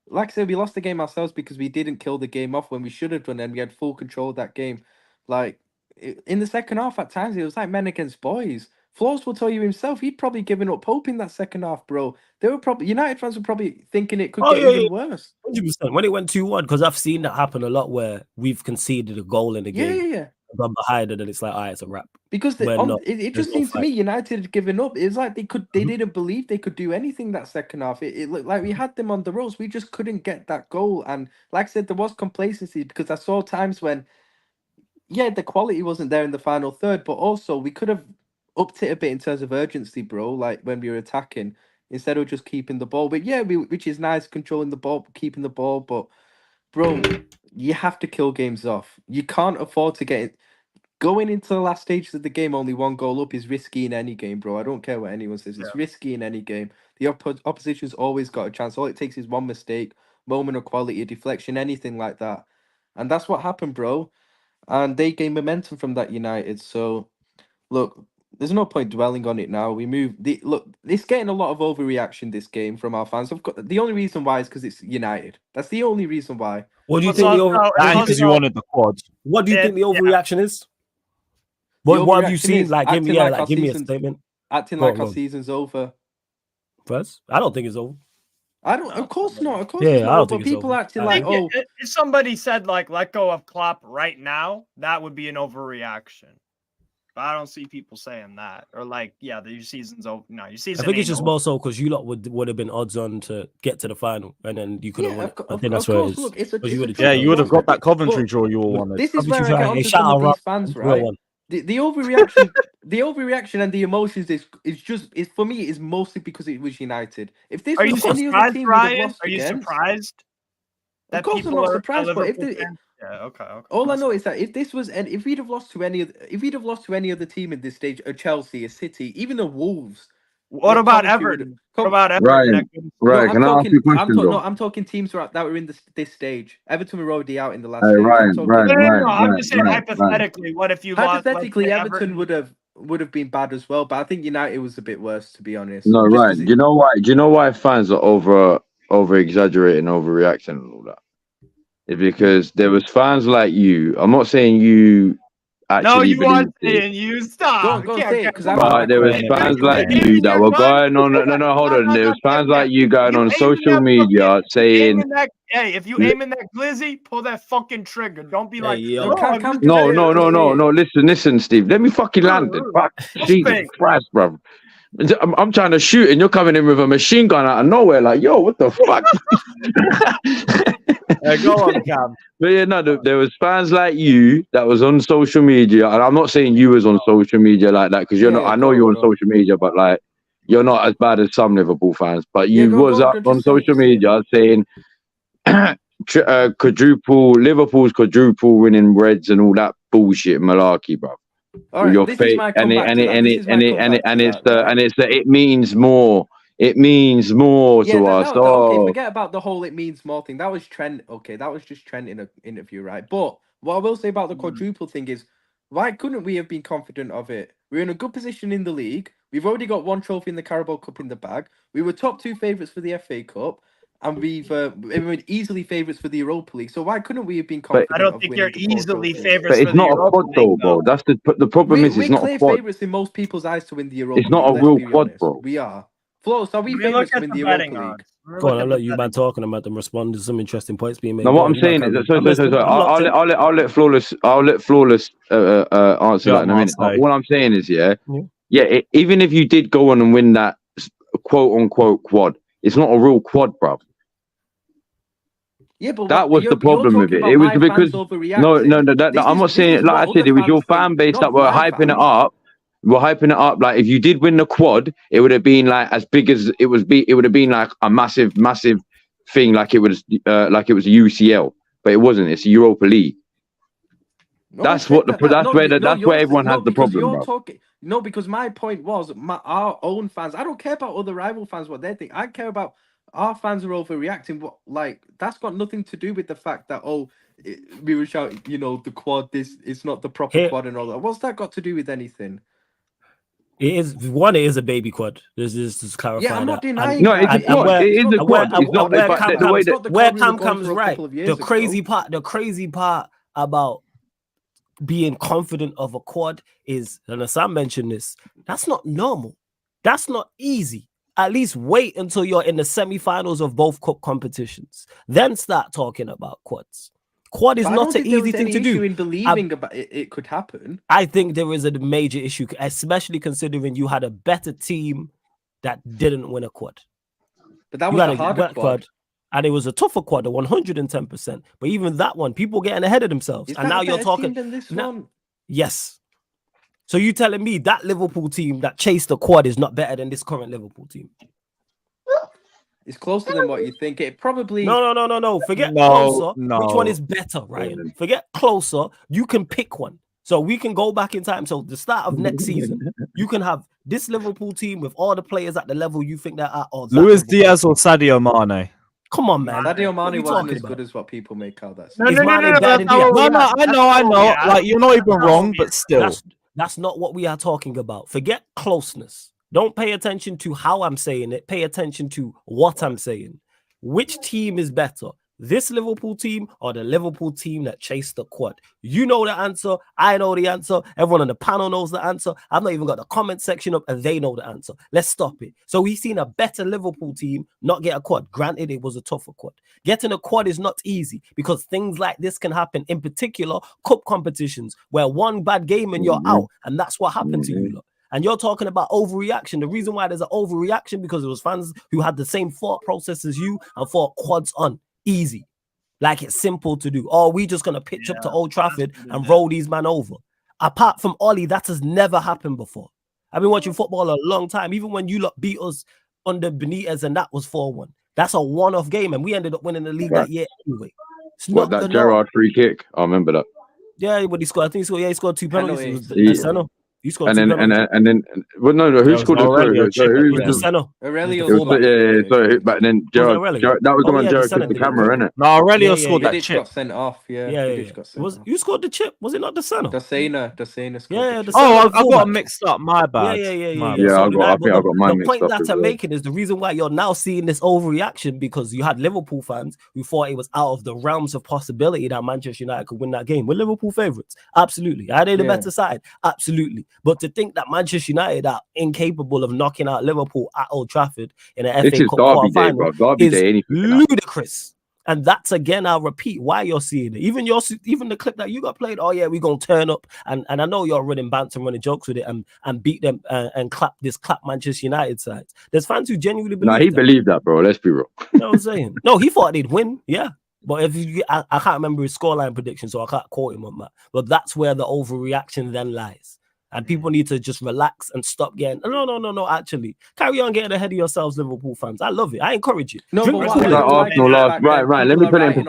lost the game ourselves because we didn't kill the game off when we should have done, and we had full control of that game. Like in the second half, at times it was like men against boys. Flores will tell you himself, he'd probably given up hope in that second half, bro. They were probably United fans were probably thinking it could get even worse. 100%. When it went 2-1, because I've seen that happen a lot where we've conceded a goal in the game, gone behind, and then it's like, all right, it's a wrap. Because it just seems to me United had given up. It's like they didn't believe they could do anything that second half. It looked like we had them on the ropes. We just couldn't get that goal. And like I said, there was complacency because I saw times when, the quality wasn't there in the final third, but also we could have upped it a bit in terms of urgency, bro. Like when we were attacking instead of just keeping the ball. But which is nice, controlling the ball, keeping the ball. But bro, you have to kill games off. You can't afford to get it. Going into the last stages of the game, only one goal up is risky in any game, bro. I don't care what anyone says. It's risky in any game. The opposition's always got a chance. All it takes is one mistake, moment of quality, a deflection, anything like that. And that's what happened, bro. And they gained momentum from that United. So, look, there's no point dwelling on it now. We move. Look, it's getting a lot of overreaction, this game, from our fans. The only reason why is because it's United. That's the only reason why. What do you think because you wanted the quad. What do you think the overreaction is? What have you seen? Like, give me a statement. Acting like our season's over. First, I don't think it's over. I don't. Of course not. Of course not. I don't think people over. Acting like, if somebody said like let go of Klopp right now, that would be an overreaction. But I don't see people saying that or like, your season's over. No, your season. I think it's just more so because you lot would have been odds on to get to the final, and then you could have won it. I think that's where it is. Look, you would have got that Coventry draw you all wanted. This is where I get onto some of these fans, right? The overreaction, the overreaction and the emotions is for me is mostly because it was United. If this was any other team, Ryan? Are you surprised? Of course, I'm not surprised. But okay. All I know is that if we'd have lost to any other team in this stage, a Chelsea, a City, even the Wolves. What about Everton? Right. Can I ask you a question? I'm talking teams that were in this stage. Everton were already out in the last stage. I'm just saying hypothetically. What if you hypothetically Everton would have been bad as well, but I think United was a bit worse, to be honest. No, right. Do you know why? Do you know why fans are over exaggerating, overreacting, and all that? It's because there was fans like you. I'm not saying you. No, you aren't saying you stop. Go say it, but there was fans like you that were going on. No, hold on. There was fans like you going on social media saying, "Hey, if you aim in that glizzy, pull that fucking trigger. Don't be like, no. Listen, Steve. Let me fucking land it. Fuck, Jesus Christ, bro. I'm trying to shoot, and you're coming in with a machine gun out of nowhere. Like, yo, what the fuck? Go on, Cam. But there was fans like you that was on social media, and I'm not saying you was on social media like that because you're not. I know you're on social media, but like you're not as bad as some Liverpool fans. But you was up on social media saying Liverpool's quadruple winning Reds and all that bullshit malarkey, bro. Right, your face, it means more. It means more to us. Okay, forget about the whole "it means more" thing. That was Trent. Okay, that was just Trent in an interview, right? But what I will say about the quadruple thing is, why couldn't we have been confident of it? We're in a good position in the league. We've already got one trophy in the Carabao Cup in the bag. We were top 2 favourites for the FA Cup. And we were easily favourites for the Europa League. So why couldn't we have been confident? I don't think you're easily favourites. But it's not a quad, bro. That's the problem. It's not a quad. We're favourites in most people's eyes to win the Europa League. It's not a real quad, bro. We are. Flo, so we favourites to win the Europa League. Go on, I'll let you man talking about them respond to some interesting points being made. Now what I'm saying is, I'll let Flawless answer that in a minute. What I'm saying is, even if you did go on and win that quote unquote quad, it's not a real quad, bro. Yeah, but that was the problem with it. It was because I'm not saying it. Like I said, it was your fan base that were hyping it up. We're hyping it up. Like if you did win the quad, it would have been like as big as it was. It would have been like a massive thing, like it was a UCL, but it wasn't. It's a Europa League. That's where everyone has the problem, bro. Because my point was our own fans. I don't care about other rival fans what they think. I care about. Our fans are overreacting. That's got nothing to do with the fact that we were shouting, the quad. It's not the proper quad and all that. What's that got to do with anything? It is a baby quad. Just clarify. Yeah, I'm not denying. No, it's a quad. It is a quad. It's not the way that where Cam comes right. The crazy part about being confident of a quad is, and Sam mentioned this, that's not normal. That's not easy. At least wait until you're in the semi-finals of both cup competitions. Then start talking about quads. Quad is not an easy thing to do. In believing about it could happen. I think there is a major issue, especially considering you had a better team that didn't win a quad. But that was a harder quad. And it was a tougher quad, a 110%. But even that one, people getting ahead of themselves. Is and that now a you're better talking. team than this now, one? Yes. So you telling me that Liverpool team that chased the quad is not better than this current Liverpool team? It's closer than what you think. It probably No. Forget closer. No. Which one is better, Ryan? Forget closer. You can pick one. So we can go back in time. So the start of next season, you can have this Liverpool team with all the players at the level you think they're at. Or Luis Diaz or Sadio Mane? Come on, man. Sadio Mane wasn't as about? good as what people make out. That No, I know. Yeah, Like, you're not even wrong, but still. That's not what we are talking about. Forget closeness. Don't pay attention to how I'm saying it. Pay attention to what I'm saying. Which team is better? This Liverpool team or the Liverpool team that chased the quad? You know the answer. I know the answer. Everyone on the panel knows the answer. I've not even got the comment section up and they know the answer. Let's stop it. So we've seen a better Liverpool team not get a quad. Granted, it was a tougher quad. Getting a quad is not easy because things like this can happen, in particular, cup competitions where one bad game and you're out. And that's what happened to you lot. And you're talking about overreaction. The reason why there's an overreaction because it was fans who had the same thought process as you and thought quads on. Easy, like it's simple to do. Oh, we just gonna pitch up to Old Trafford and roll these man over. Apart from Ollie, that has never happened before. I've been watching football a long time. Even when you lot beat us under Benitez and that was 4-1. That's a one-off game, and we ended up winning the league that year anyway. It's what, that Gerrard free kick? I remember that. Yeah, but he scored. I think he scored 2 penalties. You scored and then well, no, who scored the Aurelio. So but then Gerrard, that was the one Gerrard took the camera, innit? No, Aurelio scored that chip. Got sent off. You scored the chip? Was it not the center? The Sena. Yeah. I got mixed up. My bad. Yeah. I think I got mine mixed up. The point that I'm making is the reason why you're now seeing this overreaction because you had Liverpool fans who thought it was out of the realms of possibility that Manchester United could win that game. We're Liverpool favourites, absolutely. Are they the better side? Absolutely. But to think that Manchester United are incapable of knocking out Liverpool at Old Trafford in an FA Cup quarterfinal is ludicrous. And that's, again, I'll repeat why you're seeing it. Even the clip that you got played, oh yeah, we're going to turn up. And I know you're running banter and running jokes with it and beat them and clap Manchester United sides. There's fans who genuinely believe he believed that, bro. Let's be real. You know what I'm saying? No, he thought they'd win, yeah. But I can't remember his scoreline prediction, so I can't quote him on that. But that's where the overreaction then lies. And people need to just relax and stop getting. No. Actually, carry on getting ahead of yourselves, Liverpool fans. I love it. I encourage it. No, but Arsenal last. Right. Let me put it in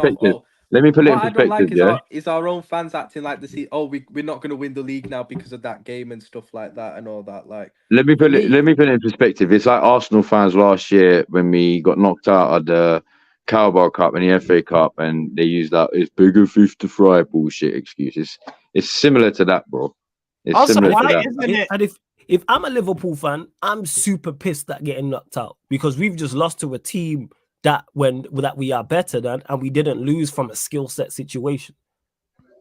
perspective. Is our own fans acting like this? We're not going to win the league now because of that game and stuff like that and all that. Like, let me put it in perspective. It's like Arsenal fans last year when we got knocked out of the Carabao Cup and the FA Cup, and they used that it's bigger fish to fry bullshit excuses. It's similar to that, bro. Also, why isn't it? And if I'm a Liverpool fan, I'm super pissed at getting knocked out because we've just lost to a team that we are better than, and we didn't lose from a skill set situation.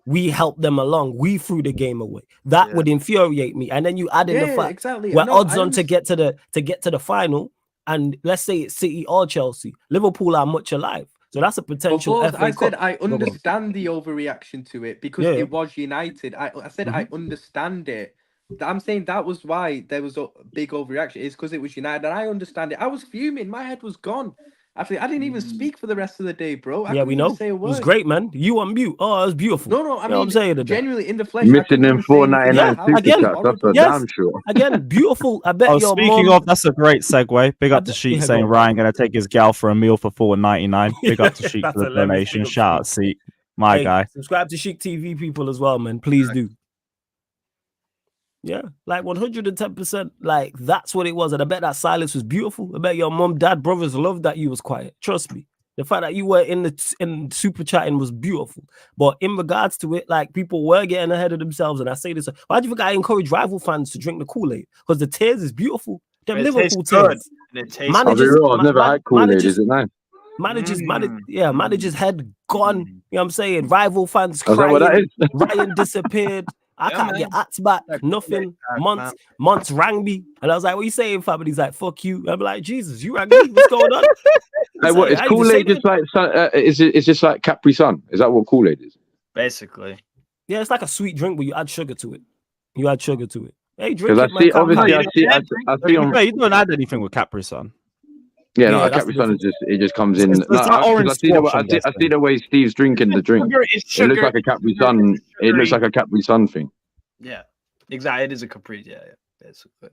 We helped them along. We threw the game away. That would infuriate me. And then you add in the fact we're odds on to get to the final, and let's say it's City or Chelsea. Liverpool are much alive. So that's a potential FA Cup. I said I understand the overreaction to it because it was United. I said I understand it. I'm saying that was why there was a big overreaction. It's because it was United, and I understand it. I was fuming. My head was gone. Actually, I didn't even speak for the rest of the day, bro. We know. It was great, man. You on mute. Oh, it was beautiful. No. I mean, I'm saying genuinely in the flesh. Missing them 4.99 super chats. That's for damn sure. Again, beautiful. I bet. Speaking of, that's a great segue. Big up to Sheik saying Ryan gonna take his gal for a meal for $4.99. Big up to Sheik for the donation. Shout out, Seat, my guy. Subscribe to Sheik TV, people, as well, man. Please do. Yeah, like 110%. Like that's what it was, and I bet that silence was beautiful. I bet your mom, dad, brothers loved that you was quiet. Trust me, the fact that you were in super chatting was beautiful. But in regards to it, like people were getting ahead of themselves, and I say this: why do you think I encourage rival fans to drink the Kool-Aid? Because the tears is beautiful. Them Liverpool tears. I've never had Kool-Aid. Is it nice? Manager's head gone. You know what I'm saying? Rival fans Is that what that crying. is? Ryan disappeared. I Yeah, can't man. get ats back. That's Nothing. great, Months rang me, and I was like, "What you saying, fam?" And he's like, "Fuck you." I'm like, "Jesus, you rang me? What's going on?" Hey, what is I even Kool-Aid say just like? It's just like Capri Sun. Is that what Kool-Aid is? Basically. Yeah, it's like a sweet drink, but you add sugar to it. Hey, drink Because it, I man. see, Calm obviously, down. I see on. You don't add anything with Capri Sun. Yeah, no, Yeah, that's Capri the Sun is just comes in. It's that orange I see the way, squash, I'm I see the way Steve's drinking the drink. It's It sugar. looks like a Capri Sun. It looks like a Capri Sun thing. Yeah, exactly. It is a Capri. Yeah, basically.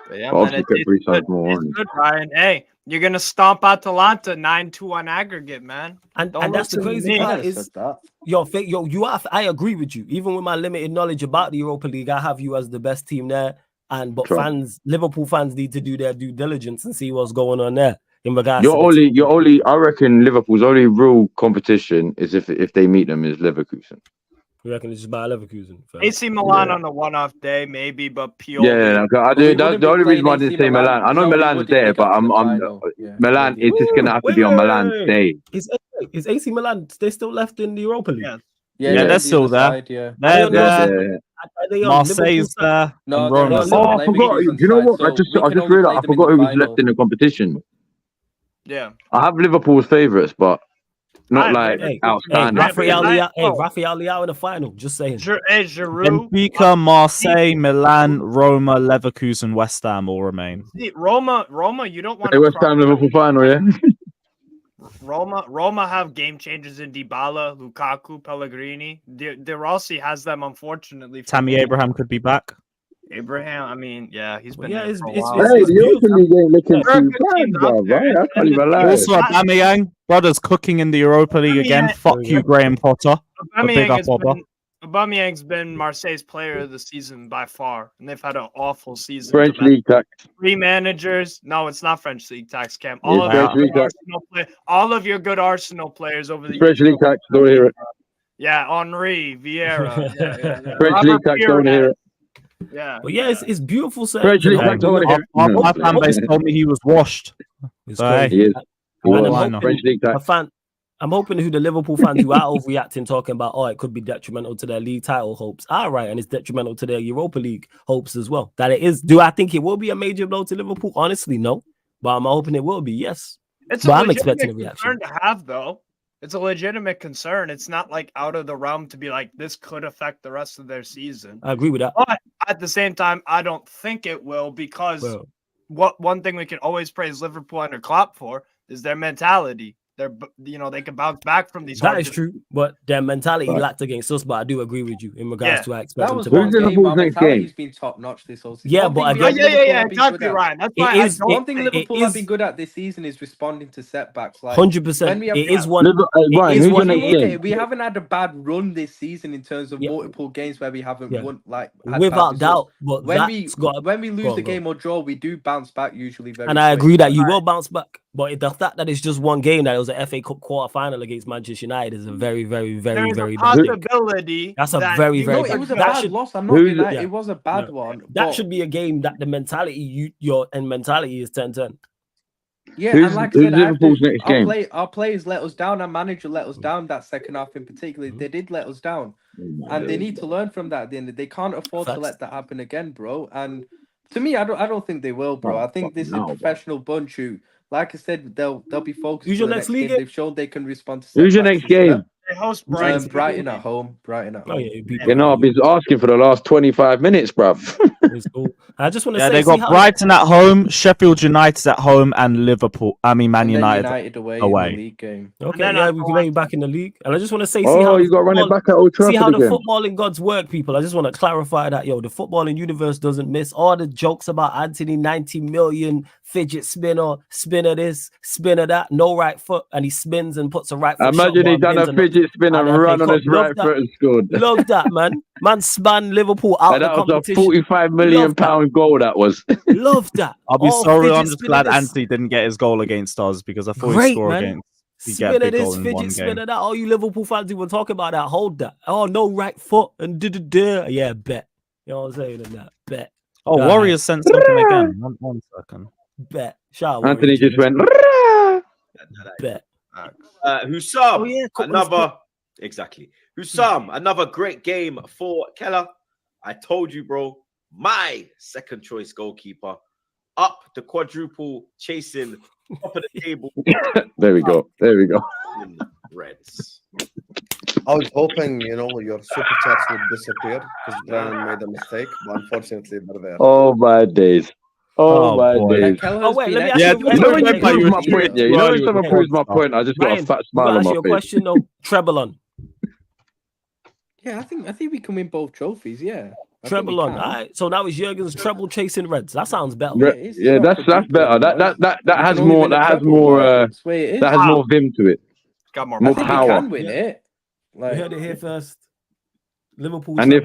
But yeah, But man, obviously, Capri Sun's more it's orange. good, Ryan. Hey, you're gonna stomp Atalanta 9-2 on aggregate, man. And Don't that's the listen to crazy me. part I said is, that. I agree with you. Even with my limited knowledge about the Europa League, I have you as the best team there. But Sure. Liverpool fans need to do their due diligence and see what's going on there in regards Your to the only, team. I reckon Liverpool's only real competition is if they meet them is Leverkusen. You reckon it's just by Leverkusen? Fam? AC Milan Yeah. on a one-off day, maybe, but Pioli. Yeah, I But we do. That's wouldn't the be only reason why I playing didn't say AC Milan. I know No, we Milan's would if there, they but got to the I'm final. Yeah, Milan. maybe. It's just gonna have to be on Milan's day. Is AC Milan? They still left in the Europa League? Yeah. Yeah, they're on the still other there. side, yeah. They're there. Yeah. Are they on Marseille's Liverpool side? there. No, and they're Roma's on Oh, I Liverpool forgot. Do Leverkusen you know side, what? so I just we can only realized. play I them in forgot the who was final. left in the competition. Yeah. I have Liverpool's favourites, but not like Hey, outstanding. Rafael favourites. Leao in the final. Just saying. Giroud. Benfica, Marseille, Milan, Roma, Leverkusen, West Ham all remain. See, Roma, you don't want Hey, to West Ham Liverpool final, yeah. Roma have game changers in Dybala, Lukaku, Pellegrini. De Rossi has them, unfortunately. Tammy Abraham could be back. He's been Yeah, there it's- for a it's- while. it's- Hey, it's the beautiful. Europa League ain't looking There are too good bad, teams out bro. there. Right? I can't even lie. Also, Aubameyang, brothers cooking in the Europa League again. Fuck you, Graham Potter. Big up, Bobber. Aubameyang's been Marseille's player of the season by far, and they've had an awful season. French league tax. 3 managers. No, it's not French league tax, Cam. It's French league tax. All of your good Arsenal players over the French years. league tax. Don't hear it. Yeah, Henri, Vieira. Yeah. French league tax. Don't hear it. Yeah. But yeah, it's beautiful. French league tax. Don't hear it. My fan base told me he was washed. It's So, crazy. He is. He And was. French league tax. I'm hoping who the Liverpool fans who are overreacting, talking about, it could be detrimental to their league title hopes. All right, and it's detrimental to their Europa League hopes as well. That it is. Do I think it will be a major blow to Liverpool? Honestly, no. But I'm hoping it will be. Yes. It's I'm a expecting a legitimate reaction. concern to have, though. It's a legitimate concern. It's not like out of the realm to be like this could affect the rest of their season. I agree with that. But at the same time, I don't think it will because one thing we can always praise Liverpool under Klopp for is their mentality. They can bounce back from these. That is true, but their mentality lacked against us. But I do agree with you in regards to I expect That them was to one bounce game. back. Our mentality's been top notch this whole season. Yeah, but again, exactly, Ryan. That's why one thing Liverpool have been good at this season is responding to setbacks. Like 100%. It is one. We haven't had a bad run this season in terms of multiple games where we haven't won. Like without doubt, but when we lose the game or draw, we do bounce back usually. And I agree that you will bounce back. But the fact that it's just one game, that it was an FA Cup quarter final against Manchester United, is a very, very, very, very bad possibility. That's a very, very bad. It was a bad loss. I'm not denying that. It was a bad one. That should be a game that the mentality, your mentality is 10-10. Yeah, and like I said, our players let us down. Our manager let us down that second half in particular. They did let us down. And they need to learn from that at the end. They can't afford to let that happen again, bro. And to me, I don't think they will, bro. I think this is a professional bunch who, like I said, they'll be focused. Who's your next league game? They've shown they can respond to. Who's your next game? They host Brighton at home. Oh, yeah, you know, I've been asking for the last 25 minutes, bruv. It's cool. I just want to say, they got Brighton at home, Sheffield United at home, and Man United away. In the league game. Okay, yeah, we can get you back in the league. And I just want to say, you got to run it back at Old Trafford. See how the again. footballing gods work, people. I just want to clarify that, the footballing universe doesn't miss all the jokes about Anthony 90 million fidget spinner this, spinner that, no right foot, and he spins and puts a right foot. Imagine he done a fidget spin and run on his right foot and scored. Love that, man. Man span Liverpool out and the that competition. was a £45 million goal, that was. Love that. I'll be sorry, I'm just glad Anthony didn't get his goal against us because I thought he'd score against. Spinner this, fidget spinner that. All you Liverpool fans who were talking about that, hold that. Oh, no right foot and yeah, bet. You know what I'm saying? That bet. Oh, Warriors sent something again. One second. Bet. Shout Anthony just went. Bet. Hussam, Oh, yeah, exactly. Hussam, another great game for Keller. I told you, bro, my second choice goalkeeper up the quadruple chasing top of the table. There we go. Reds. I was hoping, your super chats would disappear because Brian made a mistake, but unfortunately, they're there. Oh my days. Oh, boy. Days. Oh, wait, let me ask Yeah, you. You know when you Remember prove you my were point, yeah. You know when someone proves my point, I just got a Ryan, fat you smile gotta on ask my your face. question though. Treble on. Yeah, I think we can win both trophies. Yeah, I think Treble we on. can. All right. So now it's Jurgen's treble chasing Reds. That sounds better. Yeah, it's Yeah, not that's quadruple better. anymore. That You has can only more. win a That has treble, more. like, that's the way it is. That has more vim to it. Got more More I think power. we can win it. You Like, heard it here first. Liverpool. And if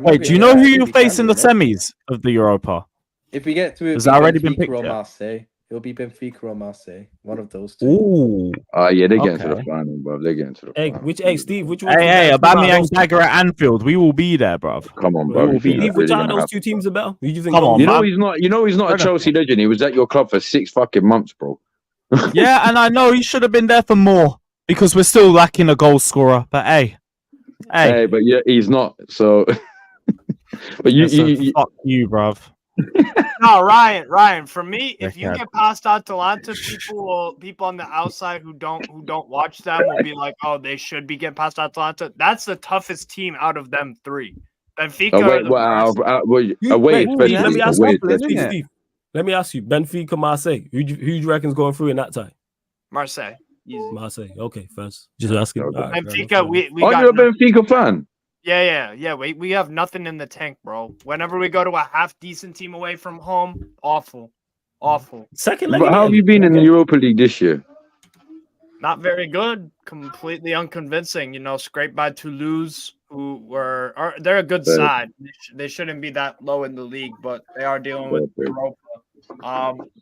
Wait, do you know who you're facing the semis of the Europa? If we get through, Has that already been picked or yet? Marseille. It'll be Benfica or Marseille. One of those two. Ooh. yeah, they're getting to the Okay. final, bro. They're getting to the Hey, final. Steve, which one? Hey, Aubameyang Dagger at Anfield. We will be there, bruv. Come on, We bro. will You be think there. Steve, that's which really are gonna those happen? two teams about? Who do you think? Come on, You know man. he's not a Chelsea legend. He was at your club for 6 fucking months, bro. Yeah, and I know he should have been there for more because we're still lacking a goal scorer. But hey, But yeah, he's not. So, but fuck you, bruv. No, Ryan. For me, if you get past Atalanta, people on the outside who don't watch them will be like, oh, they should be getting past Atalanta. That's the toughest team out of them three. Benfica. Wait, especially. let me ask Away, you, Steve. Let me ask you, Benfica, Marseille. Who do you reckon's going through in that tie? Marseille. Easy. Marseille. Okay, first. Just asking. Okay. Right, Benfica, we Are got you a Benfica fan? Yeah. We have nothing in the tank, bro. Whenever we go to a half decent team away from home, awful. Second leg. But how have you been in the Europa League this year? Not very good. Completely unconvincing. Scraped by Toulouse, they're a good side. They shouldn't be that low in the league, but they are dealing with Europa.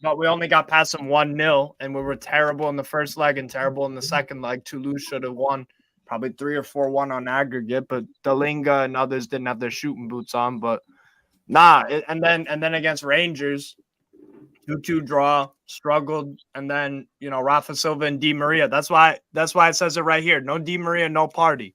But we only got past them 1-0, and we were terrible in the first leg and terrible in the second leg. Toulouse should have won. Probably 3 or 4-1 on aggregate, but Dalinga and others didn't have their shooting boots on. But and then against Rangers, 2-2 draw, struggled, and then Rafa Silva and Di Maria. That's why it says it right here. No Di Maria, no party.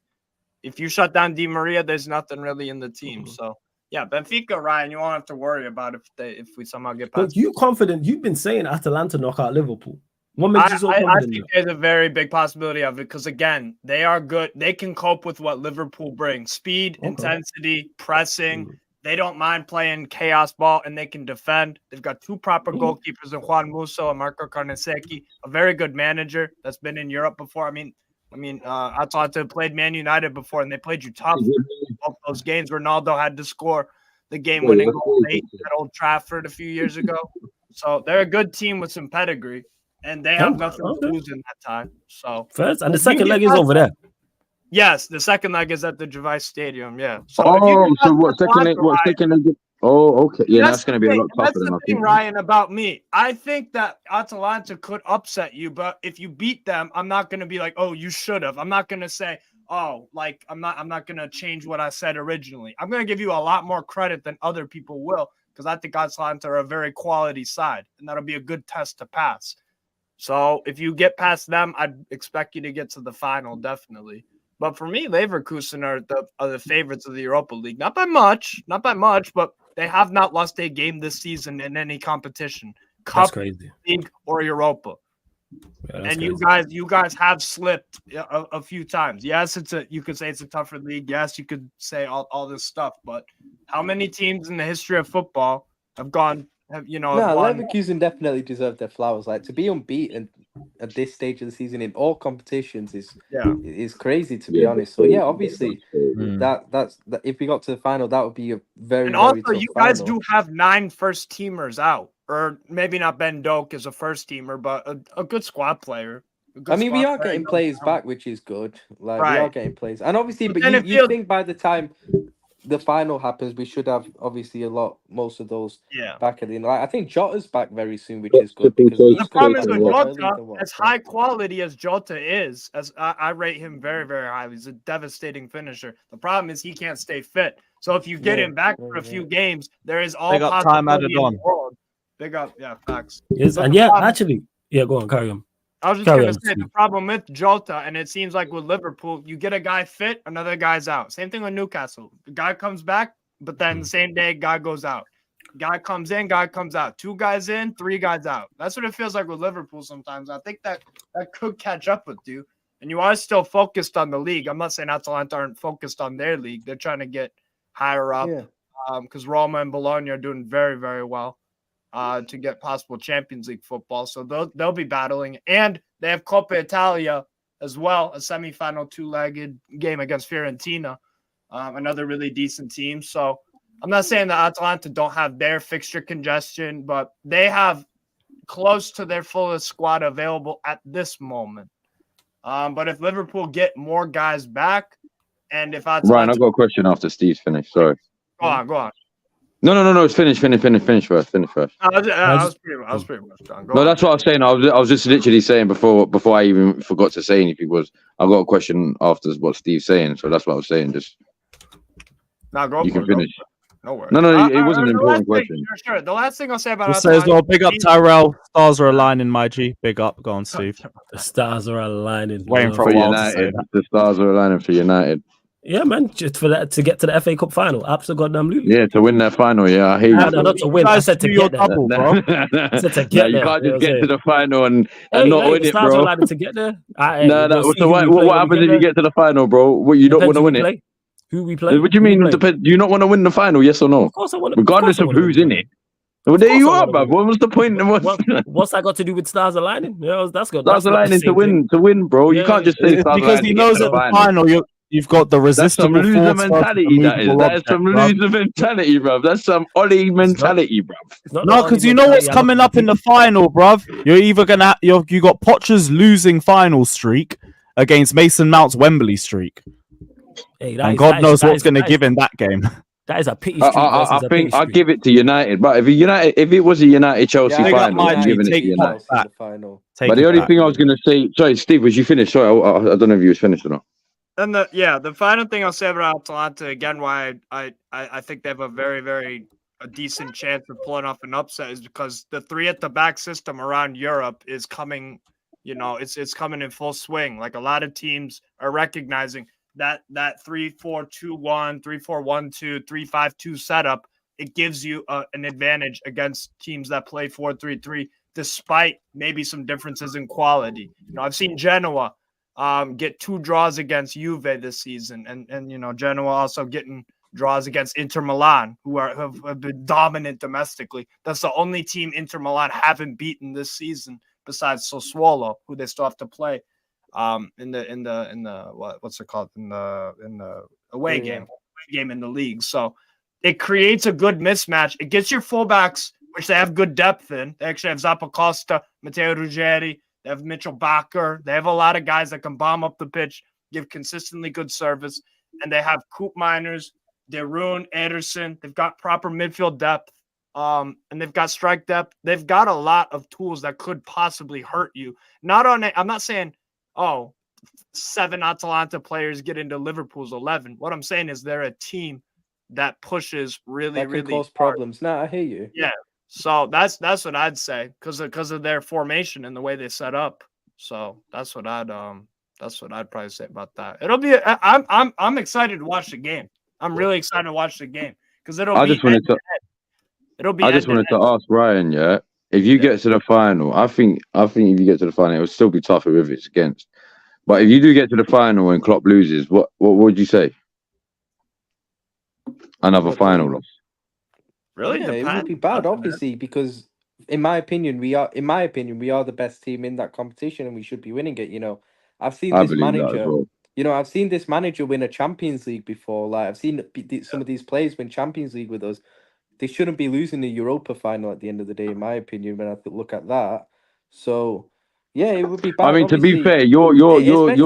If you shut down Di Maria, there's nothing really in the team. So yeah, Benfica, Ryan, you won't have to worry about if we somehow get past. But you confident? You've been saying Atalanta knock out Liverpool. What makes you so confident? I think there's a very big possibility of it because, again, they are good. They can cope with what Liverpool brings. Speed, intensity, pressing. They don't mind playing chaos ball, and they can defend. They've got two proper goalkeepers in Juan Musso and Marco Carnesecchi, a very good manager that's been in Europe before. I mean, Atalanta played Man United before, and they played you tough. Both those games, Ronaldo had to score the game-winning goal late at Old Trafford a few years ago. So they're a good team with some pedigree. And they have nothing to lose in that time. So first, and the second leg is over there. Yes, the second leg is at the Gervais Stadium. Yeah. So what second leg? Oh, okay. Yeah, that's going to be a lot tougher than I think. Ryan, about me, I think that Atalanta could upset you, but if you beat them, I'm not going to be like, oh, you should have. I'm not going to say, oh, like I'm not going to change what I said originally. I'm going to give you a lot more credit than other people will because I think Atalanta are a very quality side, and that'll be a good test to pass. So if you get past them, I'd expect you to get to the final, definitely. But for me, Leverkusen are the favorites of the Europa League. Not by much, but they have not lost a game this season in any competition. Cup, League, or Europa. Yeah, and you guys have slipped a few times. Yes, you could say it's a tougher league. Yes, you could say all this stuff. But how many teams in the history of football have gone? Leverkusen definitely deserve their flowers. Like to be unbeaten at this stage of the season in all competitions is crazy, to be honest. So yeah, obviously that's if we got to the final, that would be a very also tough you guys final. do have 9 first teamers out, or maybe not Ben Doak as a first teamer, but a good squad player. I mean, we are getting players back, which is good. Like we are getting players, and obviously, but you think by the time the final happens, we should have obviously most of those back at the end. Like, I think Jota's back very soon, which is good because the problem is with Jota, as high quality as Jota is, as I rate him very, very highly. He's a devastating finisher. The problem is he can't stay fit. So if you get him back for a few games, there is all possibility in the world Big up. Yeah, facts. Yes, But and the yeah, problem- actually, yeah, go on, carry on. I was just Carry gonna on, say the Steve. problem with Jota, and it seems like with Liverpool, you get a guy fit, another guy's out. Same thing with Newcastle. The guy comes back, but then the same day, guy goes out. Guy comes in, guy comes out. 2 guys in, 3 guys out. That's what it feels like with Liverpool sometimes. I think that could catch up with you. And you are still focused on the league. I'm not saying Atalanta aren't focused on their league. They're trying to get higher up. Yeah. Because Roma and Bologna are doing very, very well to get possible Champions League football. So they'll be battling. And they have Coppa Italia as well, a semifinal 2-legged game against Fiorentina, another really decent team. So I'm not saying that Atalanta don't have their fixture congestion, but they have close to their fullest squad available at this moment. But if Liverpool get more guys back, and if Atalanta... Ryan, I've got a question after Steve's finished. Sorry. Go on. No. It's finish first. Finish first. I was pretty much done. Go No, on. that's what I was saying. I was just literally saying before I even forgot to say anything was I've got a question after what Steve's saying. So that's what I was saying. Just go you for can it, finish. No worries. No, it wasn't an important question. Sure. The last thing I'll say about Just say as well, big up Tyrell. Stars are aligning, my G. Big up. Go on, Steve. The stars are aligning. Waiting for For a while to say United, that. the stars are aligning for United. Yeah, man, just for that to get to the FA Cup final. Absolutely. Yeah, to win their final. Yeah, I hear you. No, not to win. I said to do your get there. double, bro. I said to No, get you there. can't You know just get what to I'm the final and saying? not win the it, stars bro. are allowed to get there. No. So what happens if you get to the final, bro? You don't want to win it. Who we play? What do you Who we mean? play? Do you not want to win the final? Yes or no? Of course I want. Regardless of who's in it. Well, there you are, bro. What was the point? What's that got to do with stars aligning? That's good. Stars aligning to win, bro. You can't just say It's stars because he knows at the final you've got the That's some resistible loser force mentality. That is object, some bruv. loser mentality, bro. That's some Ollie mentality, bro. No, because you know what's coming up in the final, bruv. You're either gonna you got Potter's losing final streak against Mason Mount's Wembley streak, and God knows what's going to give in that game. That is a pity streak. I think I'll give it to United, but if it was a United Chelsea final, I'm giving it to United. But the only thing I was going to say, sorry, Steve, was you finished? Sorry, I don't know if you was finished or not. And the final thing I'll say about Atalanta again, why I think they have a very, very decent chance of pulling off an upset is because the 3 at the back system around Europe is coming. It's coming in full swing. Like a lot of teams are recognizing that 3-4-2-1, 3-4-1-2, 3-5-2 setup. It gives you an advantage against teams that play 4-3-3, despite maybe some differences in quality. I've seen Genoa get 2 draws against Juve this season, and Genoa also getting draws against Inter Milan, who have been dominant domestically. That's the only team Inter Milan haven't beaten this season, besides Sassuolo, who they still have to play in the what's it called in the away game in the league. So it creates a good mismatch. It gets your fullbacks, which they have good depth in. They actually have Zappacosta, Matteo Ruggeri. They have Mitchell Bakker. They have a lot of guys that can bomb up the pitch, give consistently good service. And they have Koop Miners, Derun, Ederson. They've got proper midfield depth. And they've got strike depth. They've got a lot of tools that could possibly hurt you. I'm not saying, 7 Atalanta players get into Liverpool's 11. What I'm saying is they're a team that pushes really cause problems. No, I hear you. Yeah. So that's what I'd say because of their formation and the way they set up. So that's what I'd probably say about that. It'll be I'm excited to watch the game. I'm really excited to watch the game because I just wanted to ask Ryan, yeah, if you get to the final, I think if you get to the final, it would still be tougher if it's against. But if you do get to the final and Klopp loses, what would you say? Another final loss. Really? Yeah, it would be bad, obviously, because in my opinion, we are the best team in that competition, and we should be winning it. I've seen this manager. I've seen this manager win a Champions League before. Like I've seen some of these players win Champions League with us. They shouldn't be losing the Europa final at the end of the day, in my opinion. When I look at that, so yeah, it would be bad. I mean, to be fair, your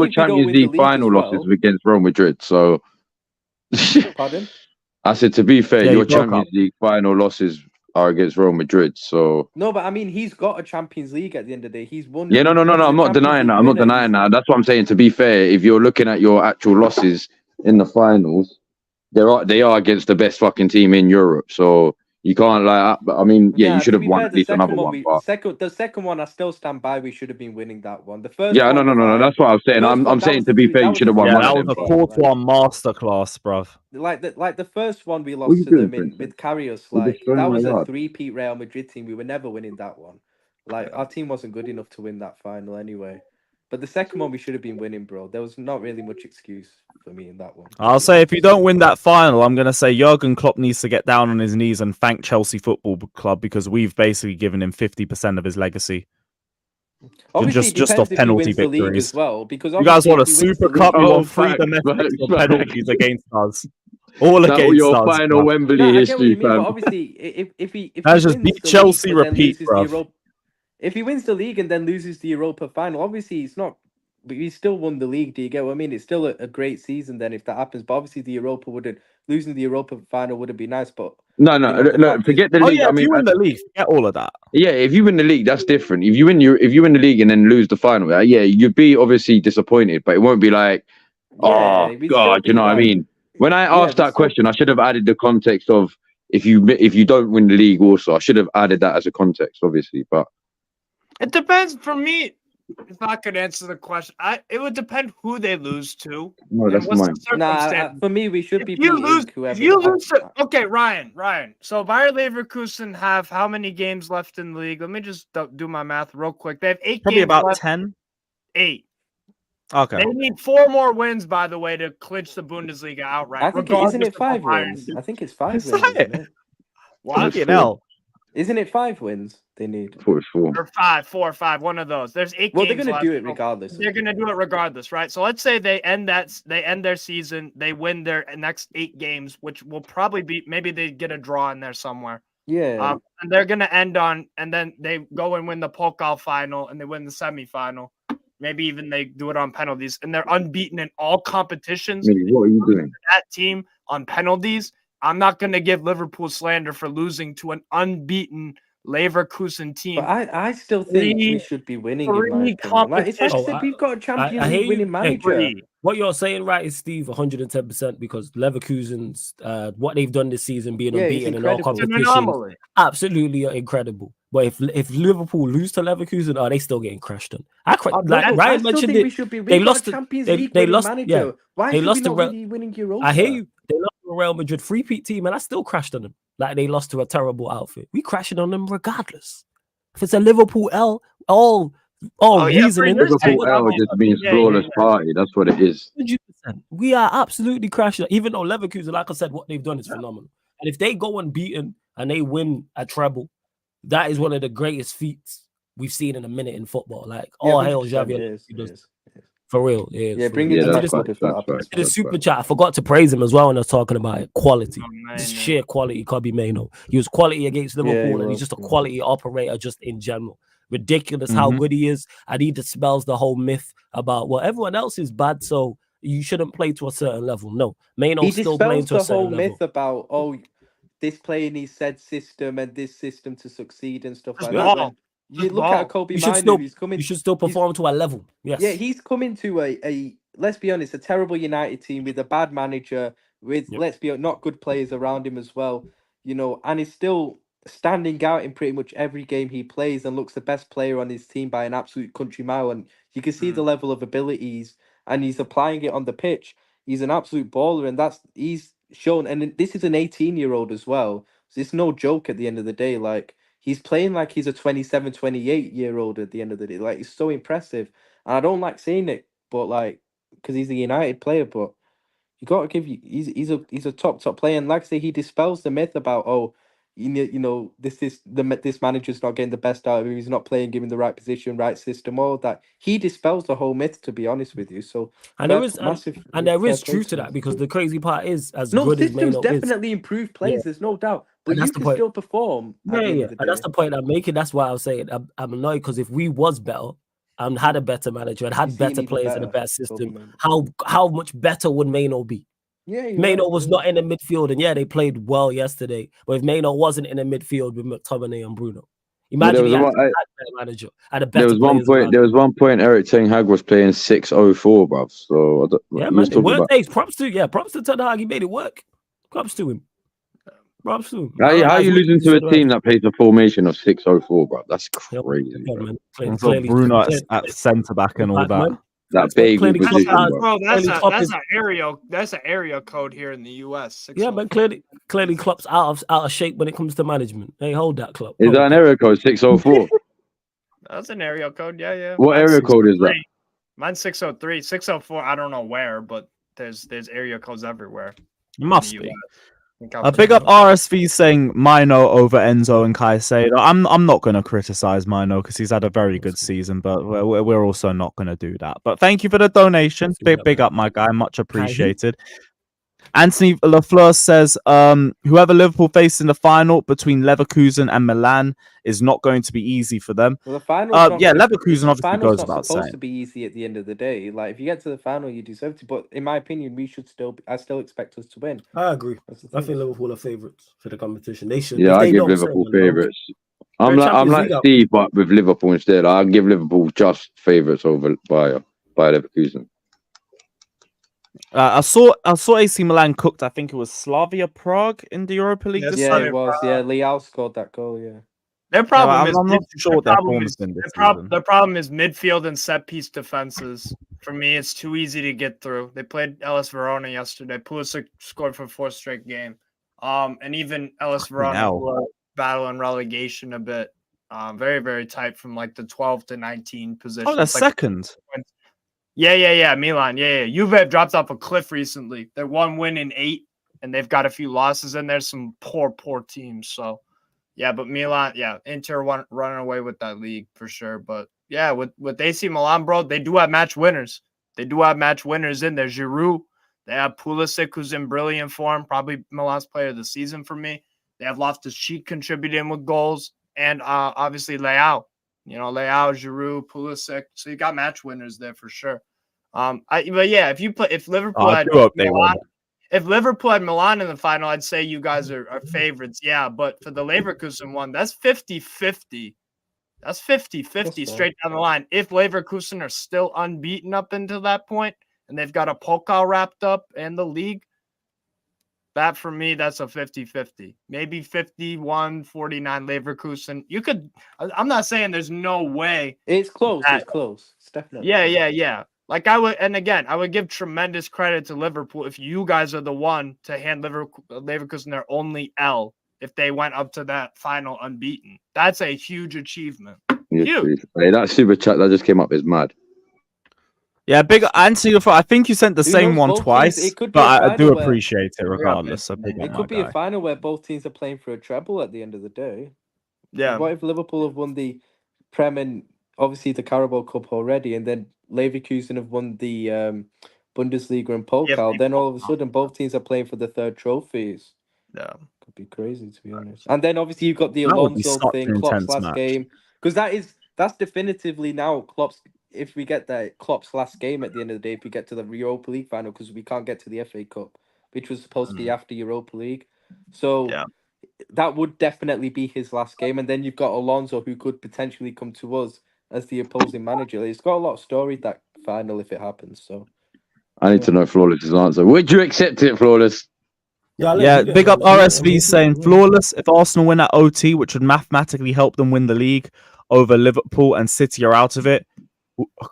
Champions League final losses against Real Madrid. So, pardon? I said, to be fair, your Champions League final losses are against Real Madrid. So no, but I mean, he's got a Champions League at the end of the day. He's won. Yeah, no. I'm not denying that. I'm not denying that. That's what I'm saying. To be fair, if you're looking at your actual losses in the finals, they are against the best fucking team in Europe. So You can't like. I mean, yeah, you should to have be won fair, at least another one. But the second one, I still stand by. We should have been winning that one. The first yeah, one, no. That's what I was saying. First I'm one, that saying was to a be cle- fair, that you was should a have won Yeah, one that of was them. a But Courtois masterclass, bruv. like the first one we what are lost you to doing, them Princess? with Karius, You're like destroying that my was a yard. three-peat Real Madrid team. We were never winning that one. Like our team wasn't good enough to win that final anyway. But the second one we should have been winning, bro. There was not really much excuse for me in that one. I'll say if you don't win that final, I'm going to say Jurgen Klopp needs to get down on his knees and thank Chelsea Football Club because we've basically given him 50% of his legacy. Obviously, it just depends off if he penalty wins the league victories. as well. Because You guys obviously, want a if he wins Super the Cup? league, You want 3 facts, domestic facts. penalties against us. All That was against your us. final bruv. Wembley no, I get what history, you mean. But fam. obviously, if he That's just wins beat the Chelsea, league, but then repeat, loses the bruv. Europa, if he wins the league and then loses the Europa final, obviously it's not. But he still won the league. Do you get what I mean? It's still a great season then if that happens. But obviously, the Europa wouldn't losing the Europa final wouldn't be nice. But No, you know, the no. fact is, Forget the Oh league. yeah, I if mean, you win the league, forget all of that. yeah, if you win the league, that's different. If you win the league and then lose the final, yeah, you'd be obviously disappointed, but it won't be like, oh yeah, we'd still God, you be know what I like, mean? When I yeah, asked that question, I should have added the context of if you don't win the league also. I should have added that as a context, obviously. But It depends for me. If I could answer the question, it would depend who they lose to. no, And that's what's mine. the Nah, circumstance. for me, we should be If you beating lose, whoever. if you lose to, okay, Ryan. So Bayer Leverkusen have how many games left in the league? Let me just do my math real quick. They have 8 Probably games about left. 10. 8. Okay. They need 4 more wins, by the way, to clinch the Bundesliga outright. I think isn't it 5 wins? I think it's 5 Is wins, that isn't it? What? Fucking hell. Isn't it 5 wins they need? I thought it was 4. Or 5, 4 or 5, one of those. There's 8 Well, games they're gonna left, do it so regardless. They're gonna do it regardless, right? So let's say they end their season, they win their next 8 games, which will probably be maybe they get a draw in there somewhere. Yeah. And they're gonna end on, and then they go and win the Pokal final, and they win the semifinal. Maybe even they do it on penalties, and they're unbeaten in all competitions. Really, what are you doing? That team on penalties. I'm not gonna give Liverpool slander for losing to an unbeaten Leverkusen team. But I still think we should be winning in my opinion. Like it's like I said, we've got a Champions League winning manager. What you're saying, right, is Steve 110% because Leverkusen's what they've done this season, being unbeaten in all competitions, absolutely incredible. But if Liverpool lose to Leverkusen, are they still getting crushed on? Ryan mentioned it. They lost the Champions League. They lost. Yeah, why they lost the winning Europa? I hear you. They lost to a Real Madrid 3-peat team, and I still crashed on them. Like they lost to a terrible outfit. We crashing on them regardless. If it's a Liverpool L, all reasoning. Liverpool L just means flawless party. That's what it is. 100%. We are absolutely crashing. Even though Leverkusen, like I said, what they've done is phenomenal. And if they go unbeaten and they win a treble, that is one of the greatest feats we've seen in a minute in football. Like, hail Xavi. For real. Yeah, bring it to the super chat. I forgot to praise him as well when I was talking about it. Quality. Just sheer quality, Kobe Maino. He was quality against Liverpool, and he's just a quality operator just in general. Ridiculous how good he is. And he dispels the whole myth about, well, everyone else is bad, so you shouldn't play to a certain level. No, Maino's still playing to a certain level. He dispels the whole myth about, this player needs said system and this system to succeed and stuff like that. You look at Kobe Maino, he's coming. You should still perform to a level. Yes. Yeah, he's coming to a let's be honest, a terrible United team with a bad manager, with let's be not good players around him as well. You know, and he's still standing out in pretty much every game he plays and looks the best player on his team by an absolute country mile. And you can see the level of abilities, and he's applying it on the pitch. He's an absolute baller, and he's shown. And this is an 18-year-old as well. So it's no joke at the end of the day. Like, he's playing like he's a 27, 28-year-old at the end of the day. Like, it's so impressive. And I don't like saying it, but like, because he's a United player, but you got to give he's a top player. And like I say, he dispels the myth about, this manager's not getting the best out of him. He's not playing, given the right position, right system, all that. He dispels the whole myth, to be honest with you. So, there is truth to that, because the crazy part is, as good as Maino systems definitely improve players. There's no doubt, but you can still perform. And that's the point I'm making. That's why I was saying I'm annoyed, because if we was better and had a better manager and had better players and a better system, how much better would Maino be? Yeah, Maino was not in the midfield, and they played well yesterday. But if Maino wasn't in the midfield with McTominay and Bruno, imagine he had a better manager and a better. There was one point Eric Ten Hag was playing 6-0-4, bruv. So props to Ten Hag. He made it work. Props to him. Bro, soon. How are you losing to a team that plays a formation of 6-0-4, bro? That's crazy. Man. And so Bruno at centre back and all that. Man. That bagel position, Bro, that's Klopp an area code here in the US. Yeah, but clearly Klopp's out of shape when it comes to management. They hold that Klopp. Is that an area code 604? That's an area code. Yeah. What area code is that? Mine's 603, 604. I don't know where, but there's area codes everywhere. It must be. A big up RSV saying Mino over Enzo and Caicedo. I'm not going to criticize Mino because he's had a very good season, but we're also not going to do that. But thank you for the donation. Big up, my guy. Much appreciated. Anthony Lafleur says, whoever Liverpool face in the final between Leverkusen and Milan is not going to be easy for them. Well, the final, Leverkusen obviously goes without supposed saying. to be easy at the end of the day. Like if you get to the final, you deserve to. But in my opinion, I still expect us to win. I agree. I think Liverpool are favourites for the competition. They should. Yeah, I give Liverpool favourites. I'm like Steve, but with Liverpool instead. I'll give Liverpool just favourites over by Leverkusen. I saw AC Milan cooked. I think it was Slavia Prague in the Europa League. Yeah, it was. Yeah, Leao scored that goal. Yeah. Their problem is I'm not sure what their form has been this season. The problem is midfield and set piece defenses. For me, it's too easy to get through. They played Ellis Verona yesterday. Pulisic scored for 4th straight game. And even Ellis Verona were battling relegation a bit. Very, very tight from like the 12 to 19 position. Oh, that's second. Yeah. Milan. Yeah. Juve dropped off a cliff recently. They're 1 win in 8, and they've got a few losses in there. Some poor teams. So, yeah, but Milan, Inter running away with that league for sure. But yeah, with AC Milan, bro, they do have match winners. They do have match winners in there. Giroud. They have Pulisic, who's in brilliant form, probably Milan's player of the season for me. They have Loftus-Cheek contributing with goals, and obviously Leao. Leao, Giroud, Pulisic. So you got match winners there for sure. But yeah, if Liverpool had Milan, if Liverpool had Milan in the final, I'd say you guys are favorites. Yeah, but for the Leverkusen one, that's 50-50. That's 50-50 straight down the line. If Leverkusen are still unbeaten up until that point, and they've got a Pokal wrapped up and the league, that for me, that's a 50-50. Maybe 51-49 Leverkusen. You could. I'm not saying there's no way. It's close. It's close. It's definitely. Yeah. Like I would give tremendous credit to Liverpool if you guys are the one to hand Leverkusen their only L if they went up to that final unbeaten. That's a huge achievement. Huge. Hey, that super chat that just came up is mad. Yeah, big Anthony. I think you sent the same one twice, but I do appreciate it regardless. It could be a final where both teams are playing for a treble at the end of the day. Yeah. What if Liverpool have won the Prem and obviously the Carabao Cup already, and then Leverkusen have won the Bundesliga and Pokal? Then all of a sudden, both teams are playing for the third trophies. Yeah, could be crazy to be honest. And then obviously you've got the Alonso thing, Klopp's last game, because that's definitively now Klopp's. If we get that Klopp's last game at the end of the day, if we get to the Europa League final, because we can't get to the FA Cup, which was supposed to be after Europa League, so that would definitely be his last game. And then you've got Alonso, who could potentially come to us as the opposing manager. It's got a lot of story, that final, if it happens. So I need to know Flawless's answer. Would you accept it, Flawless? Yeah, big up RSV saying Flawless. If Arsenal win at OT, which would mathematically help them win the league over Liverpool and City are out of it,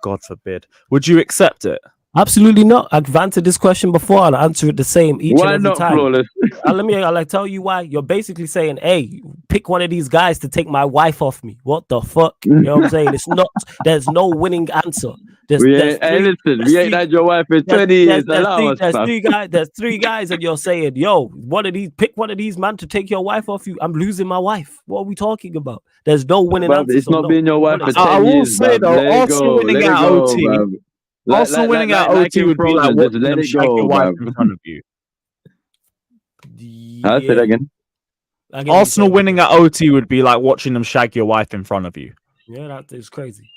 God forbid, would you accept it? Absolutely not. I've answered this question before and I answer it the same each and every time. Flawless? Let me tell you why. You're basically saying, hey, pick one of these guys to take my wife off me. What the fuck? You know what I'm saying? It's not. There's no winning answer. We ain't had your wife in 20 years. There's three guys, and you're saying, yo, pick one of these man to take your wife off you. I'm losing my wife. What are we talking about? There's no winning answer. It's not being your wife for 10 years. I will say though, Arsenal winning at OT. Arsenal winning at OT would be like watching them shag your wife in front of you. I'll say that again. Arsenal winning at OT would be like watching them shag your wife in front of you. Yeah, that is crazy.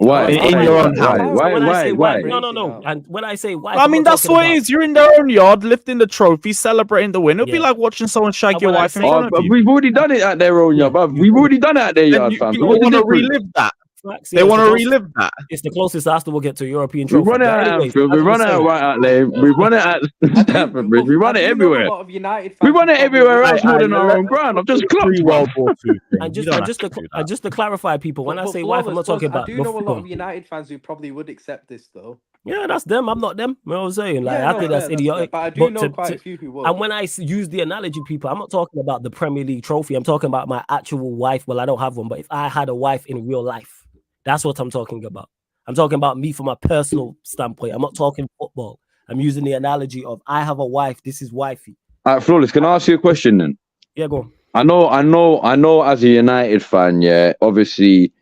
Why? In your own house. Why? No. And when I say why, I mean, that's what it is. You're in their own yard, lifting the trophy, celebrating the win. It'll be like watching someone shag your wife in front of you. We've already done it at their own yard, but we've already done it at their yard, fam. You want to relive that? Facts. They Yeah, it's want the to closest- relive that. It's the closest Arsenal will get to a European We trophy. run it But at anyways, Anfield. We as I run was it saying- right out there. We run it at Stamford Bridge. We run it everywhere. We run it everywhere else more than our own ground. I've just clocked, bro. Pre-World War II thing. And You just, don't and have just, to to, do and that. just to clarify, people, when I say wife, I'm not talking about. I do know a lot before. of United fans who probably would accept this though. Yeah, that's them. I'm not them. You know what I'm saying? Like, Yeah, I no, think fair, that's fair. idiotic. But I do know quite to- a few who would. And when I use the analogy, people, I'm not talking about the Premier League trophy. I'm talking about my actual wife. Well, I don't have one, but if I had a wife in real life, that's what I'm talking about. I'm talking about me from a personal standpoint. I'm not talking football. I'm using the analogy of I have a wife. This is wifey. All right, Flawless, can I ask you a question then? Yeah, go on. I know. As a United fan, yeah, obviously,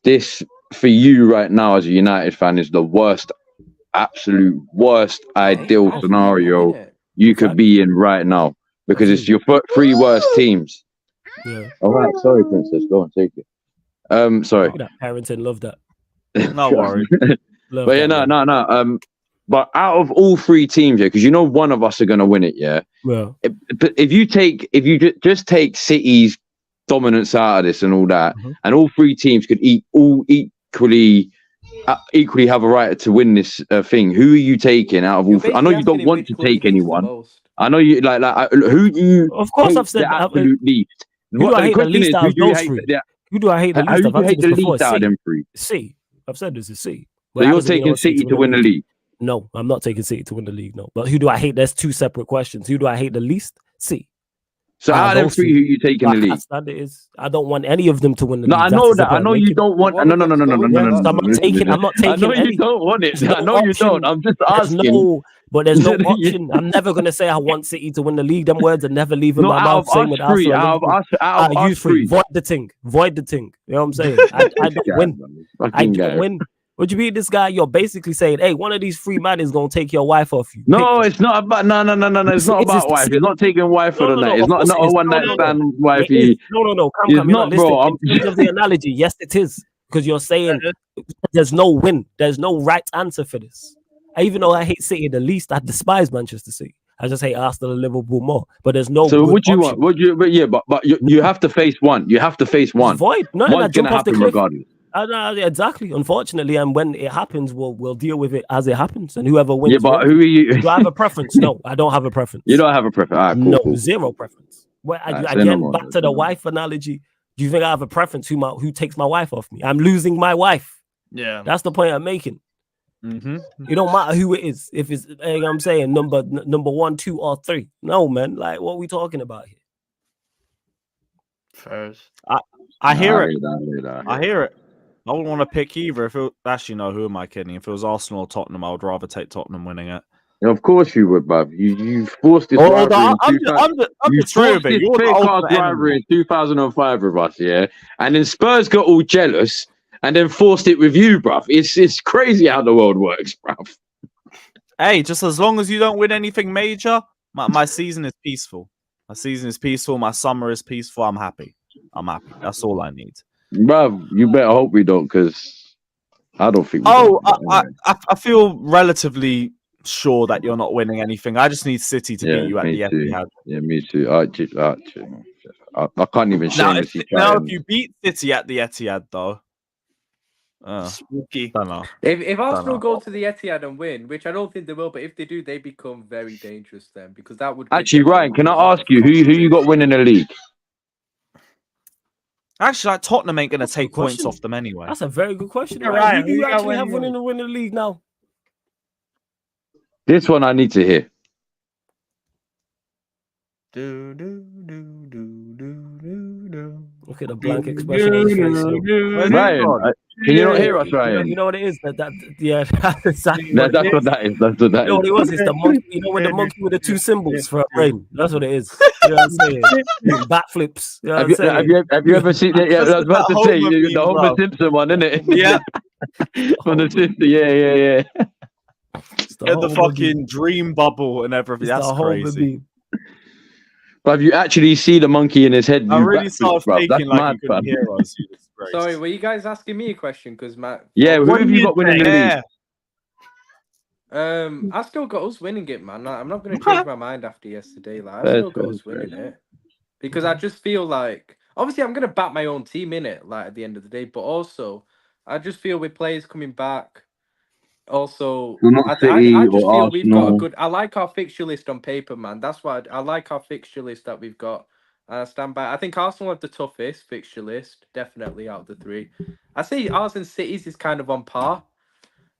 this for you right now as a United fan is the worst, absolute worst ideal scenario you could be in right now because it's your three worst teams. Yeah. All right, sorry, Princess, go on, take it. Sorry. That parenting, love that. No worries. Love But yeah, that, no. man. But out of all three teams, yeah, because you know one of us are gonna win it, yeah. Yeah. If you just take City's dominance out of this and all that, and all three teams could equally have a right to win this thing. Who are you taking out of all? I know you don't want to take anyone. I know you who do you? Of course, hate I've said the absolute least. Who do I hate the least out of those three? Who do I hate the least? Who I've do you answered hate this the before. least out of them three? C. I've said this is C. So you're taking City to win the league? No, I'm not taking City to win the league. No, but who do I hate? There's two separate questions. Who do I hate the least? C. So out of them three, who you taking the league? Standard is I don't want any of them to win the league. No, I know that. I know you don't want. No. I'm not taking. I'm not taking. I know you don't want it. I know you don't. I'm just asking. There's no option. I'm never gonna say I want City to win the league. Them words are never leaving my mouth. Same with Arsenal. Out of us three. Void the thing. You know what I'm saying? I don't win. I don't win. Would you be this guy? You're basically saying, "Hey, one of these free men is gonna take your wife off you." No, it's not about. No. It's not about wife. It's not taking wife for the night. It's not a one night stand wifey. No. It's not, bro. In terms of the analogy, yes, it is because you're saying there's no win. There's no right answer for this. Even though I hate City the least, I despise Manchester City. I just hate Arsenal and Liverpool more. But there's no. So what do you want? But you have to face one. You have to face one. Void. No, one's gonna happen regardless. Exactly. Unfortunately, and when it happens, we'll deal with it as it happens, and whoever wins. Yeah, but who are you? Do I have a preference? No, I don't have a preference. You don't have a preference. All right, cool. Zero preference. Well, again, back to the wife analogy. Do you think I have a preference? Who takes my wife off me? I'm losing my wife. Yeah, that's the point I'm making. It don't matter who it is. If it's, I'm saying number 1, 2, or 3. No, man. Like, what are we talking about here? First, I hear it. I hear it. I wouldn't want to pick either. If it actually, no, who am I kidding? If it was Arsenal or Tottenham, I would rather take Tottenham winning it. Of course you would, bruv. You forced this rivalry in 2005 with us, yeah. And then Spurs got all jealous and then forced it with you, bruv. It's crazy how the world works, bruv. Hey, just as long as you don't win anything major, my season is peaceful. My season is peaceful. My summer is peaceful. I'm happy. That's all I need. Bruv, you better hope we don't, because I don't think. I feel relatively sure that you're not winning anything. I just need City to beat you at the Etihad. Yeah, me too. I can't even shamelessly try. Now, if you beat City at the Etihad, though, spooky. Don't know. If Arsenal go to the Etihad and win, which I don't think they will, but if they do, they become very dangerous then, because that would actually. Ryan, can I ask you who you got winning the league? Actually, like, Tottenham ain't going to take points off them anyway. That's a very good question. Right. Who do you actually have winning the league now? This one I need to hear. Look at the blank expression on his face. Ryan, can you not hear us, Ryan? You know what it is? Yeah, that's exactly that's what that is. That's what that is. You know what it was? It's the monkey. You know, when the monkey with the 2 symbols for a brain. That's what it is. You know what I'm saying? Backflips. You know what I'm saying? Have you ever seen it? Yeah, I was about to say the Homer Simpson one, isn't it? Yeah. From the sister. Yeah. Get the fucking dream bubble and everything. That's crazy. But have you actually see the monkey in his head? I really started faking like you couldn't hear us. Sorry, were you guys asking me a question? Because Matt. Yeah, who have you got winning the league? I still got us winning it, man. I'm not going to change my mind after yesterday. Like, I still got us winning it because I just feel like, obviously, I'm going to back my own team in it. Like at the end of the day, but also, I just feel with players coming back. Also, We're not I City just or feel we've got a Arsenal. good. I like our fixture list on paper, man. That's why I like our fixture list that we've got. And I stand by. I think Arsenal have the toughest fixture list, definitely out of the three. I say ours and City's is kind of on par.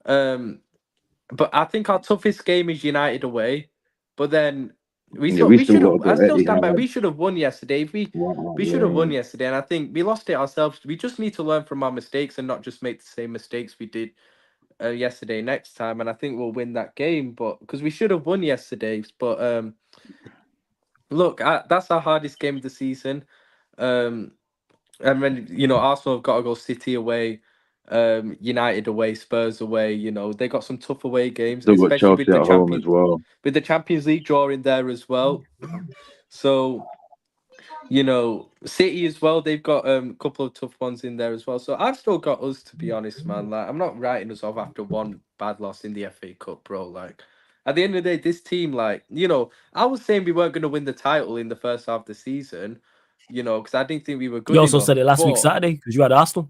But I think our toughest game is United away. But then we Yeah, still we we still should got have. to I go still stand by. Etihad. We should have won yesterday. If we should have won yesterday, and I think we lost it ourselves. We just need to learn from our mistakes and not just make the same mistakes we did yesterday next time. And I think we'll win that game. But because we should have won yesterday. But look, that's our hardest game of the season. And then Arsenal have got to go City away, United away, Spurs away. They got some tough away games, Still got especially with Chelsea the at home as well. with the Champions League draw in there as well. So City as well. They've got a couple of tough ones in there as well. So I've still got us, to be honest, man. Like I'm not writing us off after one bad loss in the FA Cup, bro. Like at the end of the day, this team, like I was saying we weren't going to win the title in the first half of the season. Because I didn't think we were good. You also enough, said it last week but Saturday because you had Arsenal.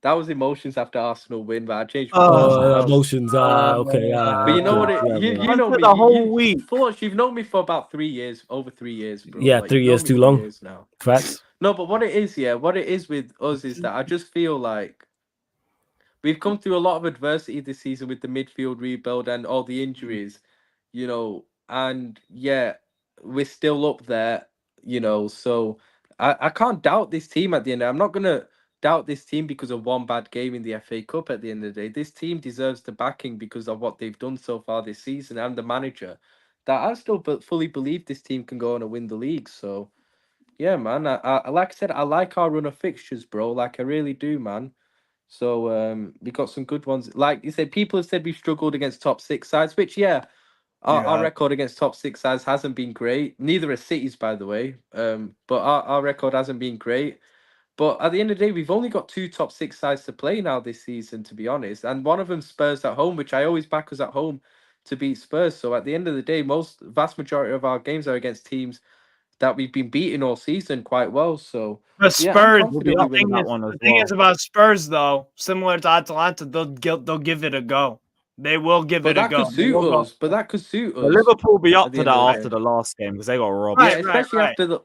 That was emotions after Arsenal win, but I changed. My Emotions. Okay. But you know what? You know me. The whole week. Fulch, you've known me for about 3 years, over 3 years, bro. Yeah, 3 years too long. Years now. Facts. No, but what it is with us is that I just feel like we've come through a lot of adversity this season with the midfield rebuild and all the injuries, and yeah, we're still up there, so I can't doubt this team at the end. I'm not gonna doubt this team because of one bad game in the FA Cup at the end of the day. This team deserves the backing because of what they've done so far this season and the manager. That I still fully believe this team can go on and win the league. So yeah, man. I like I said, I like our run of fixtures, bro. Like I really do, man. So we got some good ones. Like you said, people have said we've struggled against top 6 sides, which our record against top 6 sides hasn't been great. Neither are City's, by the way. But our record hasn't been great. But at the end of the day, we've only got 2 top 6 sides to play now this season, to be honest. And one of them Spurs at home, which I always back us at home to beat Spurs. So at the end of the day, vast majority of our games are against teams that we've been beating all season quite well. So the Spurs, the thing is about Spurs though, similar to Atalanta, they'll give it a go. They will give it a go. But that could suit us. Liverpool will be up for that after the last game because they got robbed. Yeah, especially after the.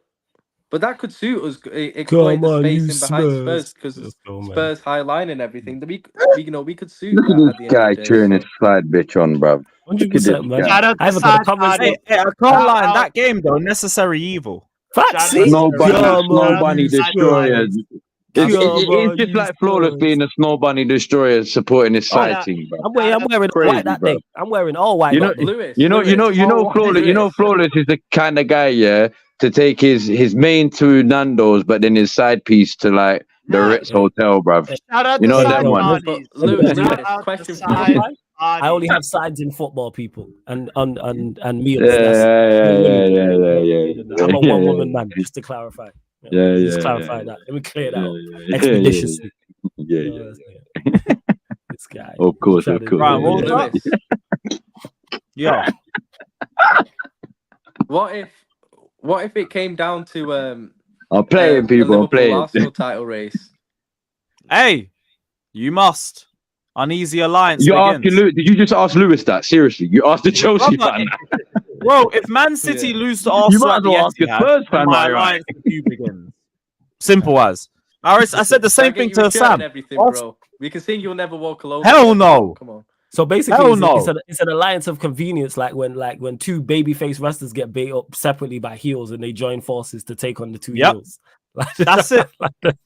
But that could suit us, exploit the space in behind Spurs because Spurs high line and everything. We could suit Look that at this guy cheering his side bitch on, bruv. 100%, man. I haven't got a comment. I can't lie in that game though. Necessary evil. Facts. Snow bunny destroyers. It's just like Flawless being a snow bunny destroyer supporting his side team, bro. I'm wearing white that day. I'm wearing all white. Flawless. Flawless is the kind of guy, yeah, to take his main to Nando's, but then his side piece to like the Ritz Hotel, bruv. You know that one. Question. I only have sides in football, people, and me. Yeah. I'm a one-woman man, just to clarify. Just clarify that. Let me clear that up expeditiously. Yeah. This guy. Of course. Right, yeah. What if it came down to I'm playing, people. I'm playing. Arsenal title race. Hey, you must. Uneasy alliance. You asking Lewis? Did you just ask Lewis that? Seriously, you asked the Chelsea fan. Bro, if Man City lose to Arsenal, you might as well ask a Spurs fan, right? Begins. Simple as. I said the same thing to Sam. Bro. We can sing "You'll Never Walk Alone." Hell no. Come on. So basically, it's an alliance of convenience, like when two babyface wrestlers get beat up separately by heels and they join forces to take on the two heels. That's it.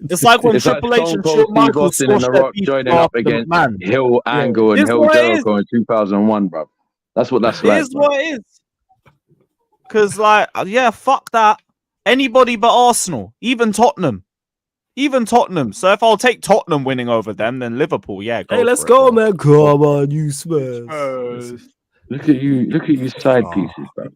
It's like when Triple H and Shawn Michaels and The Rock joining up against Hill Angle and Hill Jericho in 2001, bro. That's what that's like. Here's what it is. Because, fuck that. Anybody but Arsenal, even Tottenham. So if I'll take Tottenham winning over them, then Liverpool, hey, let's go, man. Come on, you Spurs. Look at you side pieces, bro.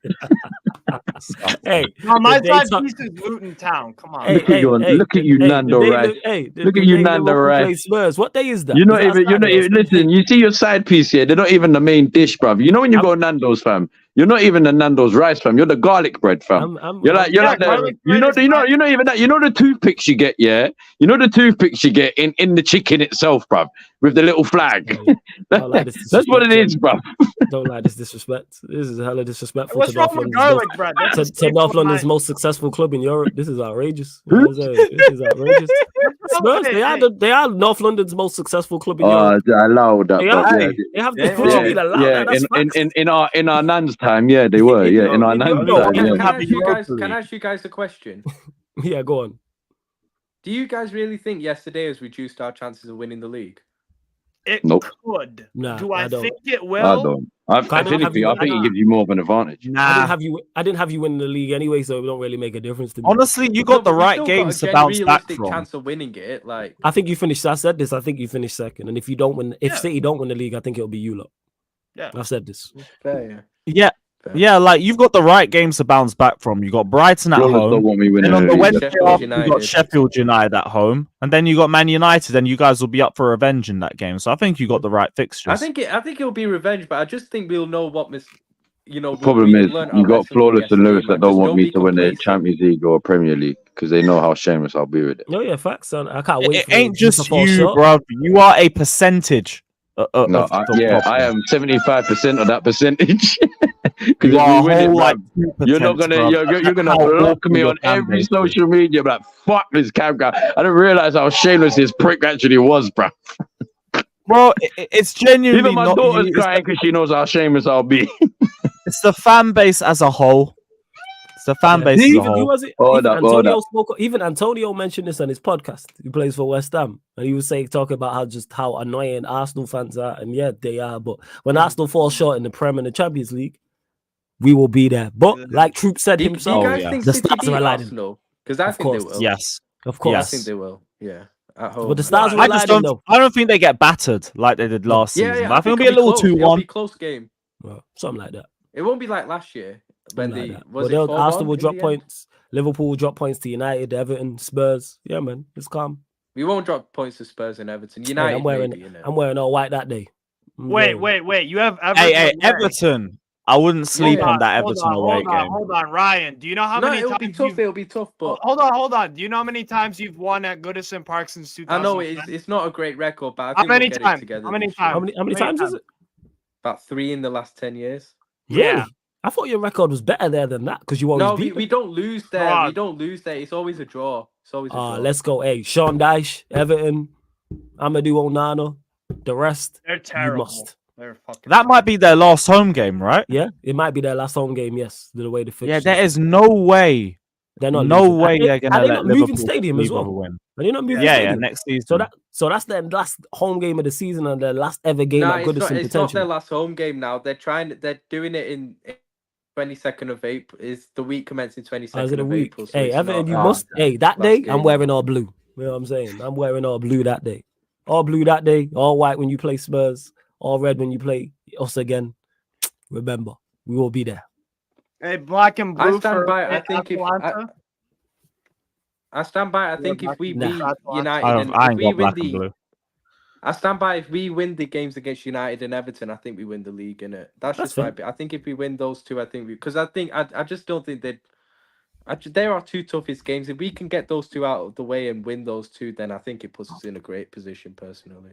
Hey, no, my side piece is Luton Town. Come on. Look at you, Nando Rice. Look at you, Nando Rice. Spurs. What day is that? You're not even. Listen, you see your side piece here. They're not even the main dish, bro. You know when you go Nando's, fam. You're not even the Nando's rice, fam. You're the garlic bread, fam. You're like the you know even that, you know the toothpicks you get, yeah. You know the toothpicks you get in the chicken itself, bruv, with the little flag. That's what it is, bruv. Don't like this disrespect. This is hella disrespectful. What's to wrong North with London's garlic bread? That's to North London's most successful club in Europe. This is outrageous. You know what I'm saying? This is outrageous. Spurs, they are North London's most successful club in Europe. I allowed that. They have in our Nan's time, yeah, they were. Yeah, in our Nan's time. Can I ask you guys a question? Yeah, go on. Do you guys really think yesterday has reduced our chances of winning the league? It could. Nah, Do I think it will? I don't. I think it gives you more of an advantage. I didn't have you win the league anyway, so it don't really make a difference to me. Honestly, you got the right games to bounce back from. Chance of winning it, like I think you finished. I said this. I think you finished second, and if you don't win, if City don't win the league, I think it'll be you lot. Yeah, I've said this. Fair, yeah, like you've got the right games to bounce back from. You got Brighton at home, and on the Wednesday after, you got Sheffield United at home, and then you got Man United, and you guys will be up for revenge in that game. So I think you got the right fixtures. I think it'll be revenge, but I just think we'll know what The problem is you got Flawless and Lewis that don't want me to win the Champions League or Premier League because they know how shameless I'll be with it. No, yeah, facts, son. I can't wait. It ain't just you, bro. You are a percentage. I am 75% of that percentage. Because you if we win it, like, you're gonna block me on every social media. Like, fuck this cam guy. I didn't realize how shameless this prick actually was, bro. Bro, it's genuinely even my daughter's crying because she knows how shameless I'll be. It's the fan base as a whole. It's the fan base as a whole. Even Antonio mentioned this on his podcast. He plays for West Ham, and he was talking about how annoying Arsenal fans are, and yeah, they are. But when Arsenal fall short in the Prem and the Champions League, we will be there. But like Troop said himself, the stars are aligning. Because I think they will. Yes, of course. I think they will. Yeah. At home. But the stars are aligning, though. I don't think they get battered like they did last season. I think it'll be a little 2-1. It'll be a close game. Well, something like that. It won't be like last year. Arsenal will drop points. Liverpool will drop points to United, Everton, Spurs. Yeah, man, it's calm. We won't drop points to Spurs and Everton. United, I'm wearing all white that day. Wait. You have Everton. Hey, Everton. I wouldn't sleep on that Everton away game. Hold on, Ryan. Do you know how many times it'll be tough, but hold on. Do you know how many times you've won at Goodison Park since 2000? I know it's not a great record, but I think how many times? Together how many times is it? About 3 in the last 10 years. Yeah. I thought your record was better there than that because you always beat we don't lose there. We don't lose there. It's always a draw. It's always a draw. Let's go. Hey, Sean Dyche, Everton, Amadou Onana, the rest. They're terrible. That might be their last home game, right? Yeah, it might be their last home game. Yes, the way the fixtures. Yeah, there is no way. They're not. No way they're gonna let Liverpool moving stadium as well. Win. Are they not moving? Yeah, next season. So that's their last home game of the season and their last ever game at Goodison. It's not their last home game now. They're doing it in 22nd of April. Is the week commencing 22nd of April? So hey, Everton, you must. Hey, that day game. I'm wearing all blue. You know what I'm saying? I'm wearing all blue that day. All blue that day. All white when you play Spurs. All red when you play us again. Remember, we will be there. Hey, black and blue. I stand by. I think if we beat United and if we win I stand by if we win the games against United and Everton, I think we win the league, innit? That's just my bit. I think if we win those two, I think because I just don't think there are 2 toughest games. If we can get those 2 out of the way and win those 2, then I think it puts us in a great position personally.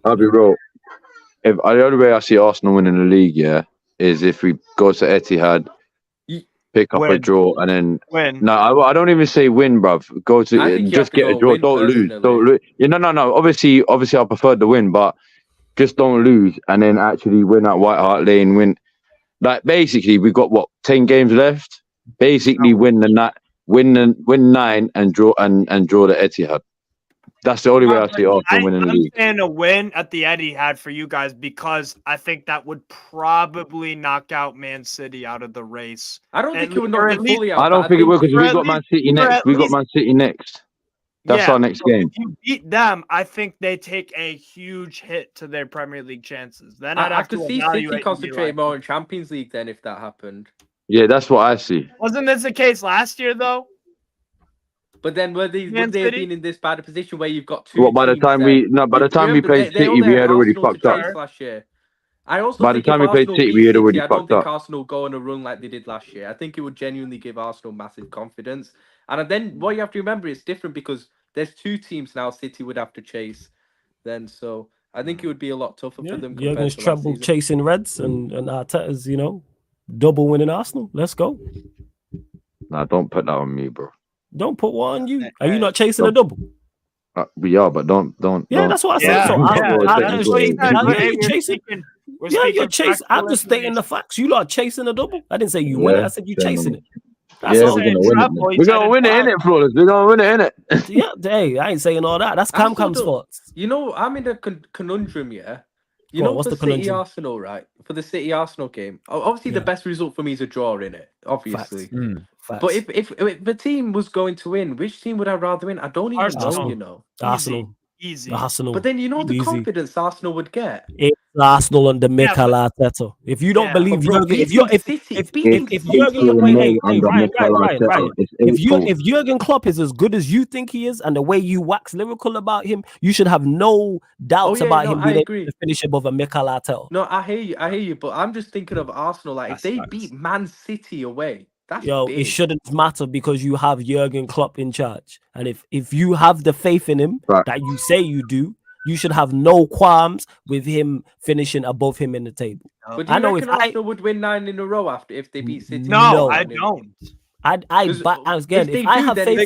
I'll be real. The only way I see Arsenal winning the league, is if we go to Etihad, pick up a draw, and then win. No, I don't even say win, bruv. Go to just get a draw. Don't lose. Don't lose. Yeah, no. Obviously, I prefer the win, but just don't lose, and then actually win at White Hart Lane. Win. Like basically, we've got 10 games left. Basically, win 9 and draw the Etihad. That's the only way I see Arsenal winning the league. I'm saying a win at the Etihad for you guys because I think that would probably knock out Man City out of the race. I don't think it would knock them fully out. I don't think it will because we've got Man City next. We've got Man City next. That's our next game. If you beat them, I think they take a huge hit to their Premier League chances. Then I'd have to see City concentrate more on Champions League then if that happened. Yeah, that's what I see. Wasn't this the case last year though? But then would they have been in this bad a position where you've got 2? Well, by the time we played City, we had already fucked up last year. I also By the think if time we played Arsenal City, beat we had City, already I don't fucked think up. Arsenal go on a run like they did last year. I think it would genuinely give Arsenal massive confidence. And then what you have to remember, it's different because there's 2 teams now City would have to chase then. So I think it would be a lot tougher for them compared Jurgen's to last treble season. chasing Reds and Arteta's, double winning Arsenal. Let's go. Nah, don't put that on me, bro. Don't put one on you. Are you not chasing a double? We are, but don't. Yeah, that's what I said. Yeah, So yeah, you're chasing. Yeah, you're chasing. I'm just stating the facts. You lot are chasing a double. I didn't say you win it. I said you chasing it. That's all. We're gonna win it. We're gonna win it, innit, Flawless? We're gonna win it, innit? Yeah, hey, I ain't saying all that. That's Cam's fault. I'm in a conundrum, yeah. What's for the City conundrum? Arsenal, right? For the City Arsenal game, obviously the best result for me is a draw in it, obviously. Facts. But if the team was going to win, which team would I rather win? I don't even know. Arsenal. Easy. Arsenal. But then the Easy. confidence Arsenal would get. It's Arsenal under Mikel Arteta. If you don't believe Jurgen, if Jurgen Klopp is as good as you think he is, and the way you wax lyrical about him, you should have no doubts about him being able to finish above a Mikel Arteta. No, I hear you, but I'm just thinking of Arsenal. Like, if they beat Man City away, that's big. It shouldn't matter because you have Jurgen Klopp in charge, and if you have the faith in him that you say you do, you should have no qualms with him finishing above him in the table. But do you reckon Arsenal would win 9 in a row if they beat City? No, I don't. If I have faith,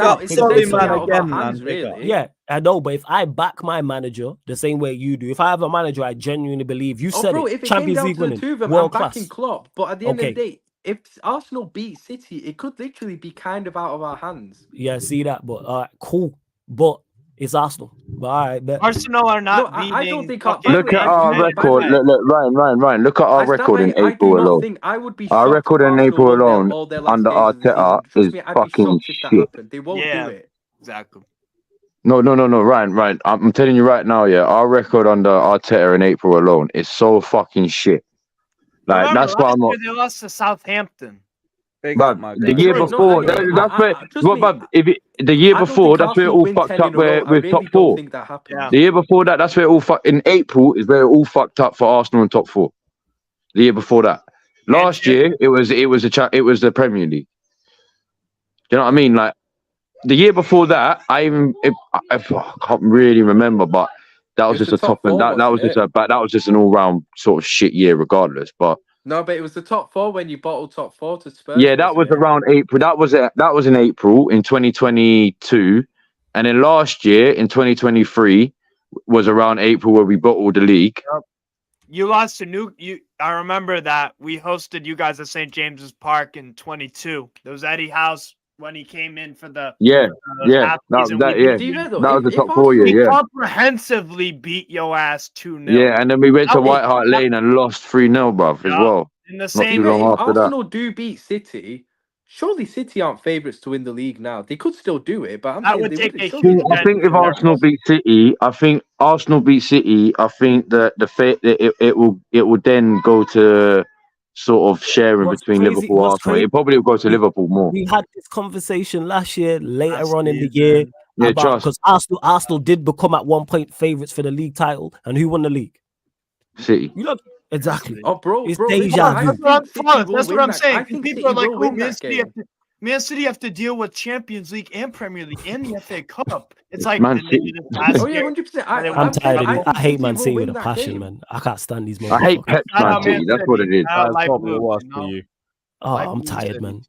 yeah, I know. But if I back my manager the same way you do, if I have a manager I genuinely believe, you said if it Champions came League down to winning, the 2 of them, world I'm class. backing Klopp. But at the end of the day, if Arsenal beat City, it could literally be kind of out of our hands. Yeah, see that, but all right, cool. But it's Arsenal. But all right, bet. Arsenal are not beating. I don't think. Look at our record. Look, Ryan. Look at our record in April alone. Our record in April alone under Arteta is fucking shit. They won't do it. Exactly. No, Ryan. I'm telling you right now, yeah. Our record under Arteta in April alone is so fucking shit. Like, remember, that's why I'm not. They lost to Southampton. But the year before, that's where. The year before, that's where it all fucked up. With top 4. The year before that, that's where it all fucked. In April is where it all fucked up for Arsenal in top 4. The year before that, last year it was the Premier League. Do you know what I mean? Like the year before that, I can't really remember, but that was just a top end. That was just an all round sort of shit year, regardless. But no, but it was the top 4 when you bottled top 4 to Spurs. Yeah, that was around April. That was in April in 2022, and then last year in 2023 was around April where we bottled the league. You lost to I remember that we hosted you guys at St. James's Park in 22. There was Eddie House when he came in for the that was the top 4 year. We comprehensively beat your ass 2-0. Yeah, and then we went to White Hart Lane and lost 3-0, bruv, as well. In the same way, if Arsenal do beat City, surely City aren't favourites to win the league now. They could still do it, but I think if Arsenal beat City, I think that it will then go to sort of sharing between Liverpool and Arsenal. It probably will go to Liverpool more. We had this conversation last year, later on in the year, because Arsenal did become at one point favourites for the league title, and who won the league? City. Exactly. Oh, bro, it's deja vu. That's what I'm saying. People are like, Man City have to deal with Champions League and Premier League and the FA Cup. It's like Man City. 100%. I'm tired of it. I hate Man City with a passion, man. I can't stand these motherfuckers. I hate Pep Man City. That's what it is. That's probably worse for you. Oh, I'm tired, man.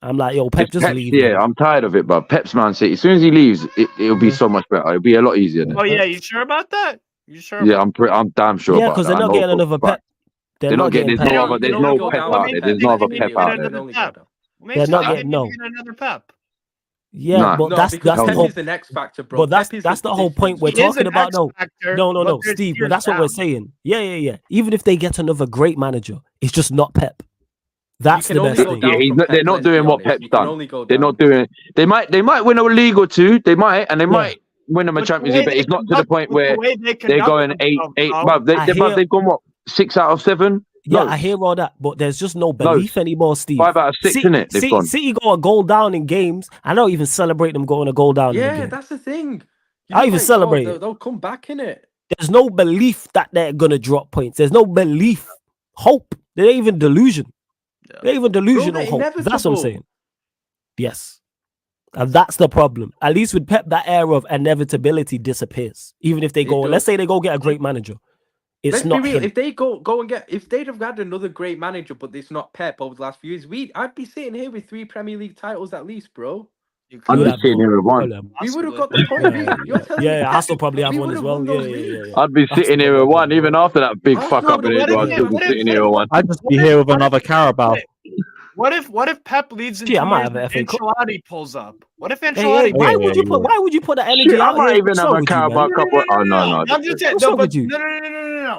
I'm like, yo, Pep, just leave. Yeah, man. I'm tired of it, but Pep's Man City. As soon as he leaves, it'll be so much better. It'll be a lot easier. Oh yeah, you sure about that? You sure? Yeah, I'm damn sure. Yeah, because they're not getting another Pep. They're not getting. There's no Pep out there. There's no other Pep out there. They're not getting another Pep. Yeah, but that's the whole. The next factor, bro. But that's the whole point we're talking about. No, Steve. But that's what we're saying. Yeah. Even if they get another great manager, it's just not Pep. That's the best thing. Yeah, they're not doing what Pep's done. They're not doing. They might win a league or two. They might might win them a Champions League, but it's not to the point where they're going 8. They've gone what 6 out of 7. Yeah, I hear all that, but there's just no belief anymore, Steve. 5 out of 6, isn't it? City go a goal down in games. I don't even celebrate them going a goal down. Yeah, that's the thing. I even celebrate. They'll come back in it. There's no belief that they're gonna drop points. There's no belief, hope. They're even delusion. They're even delusional hope. That's what I'm saying. Yes. And that's the problem. At least with Pep, that era of inevitability disappears. Even if they go, let's say they go get a great manager. It's not be real. him. If they go and get, if they'd have had another great manager, but it's not Pep over the last few years, I'd be sitting here with 3 Premier League titles at least, bro. I'd be sitting here with 1. We would have got the point. Yeah, Hassel probably have one as well. Yeah. I'd be sitting here with 1, even after that big fuck up in it. I'd still be sitting here with 1. I'd just be here with another Carabao. What if Pep leads into I might have an FA Cup. Ancelotti pulls up? What if Ancelotti? Why would you put that energy out? I might even have a Carabao Cup. Oh no. I'm just saying. No.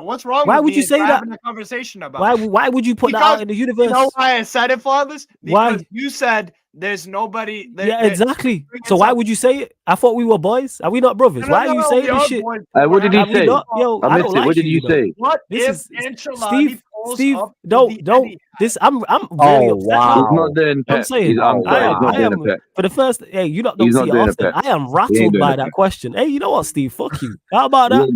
What's wrong? Why with would me you is say we're that? having a conversation about. Why would you put that out in the universe? You know why I said it, Flawless? Because Why? you said there's nobody. Yeah, exactly. So why would you say it? I thought we were boys. Are we not brothers? Why are you saying this shit? What did he say? Yo, I missed it. What did you say? What This if is Ancelotti Steve. up Don't. This I'm very upset. He's not doing Pep. I'm saying I am for the first. Hey, you don't see it often. I am rattled by that question. Hey, you know what, Steve? Fuck you. How about that?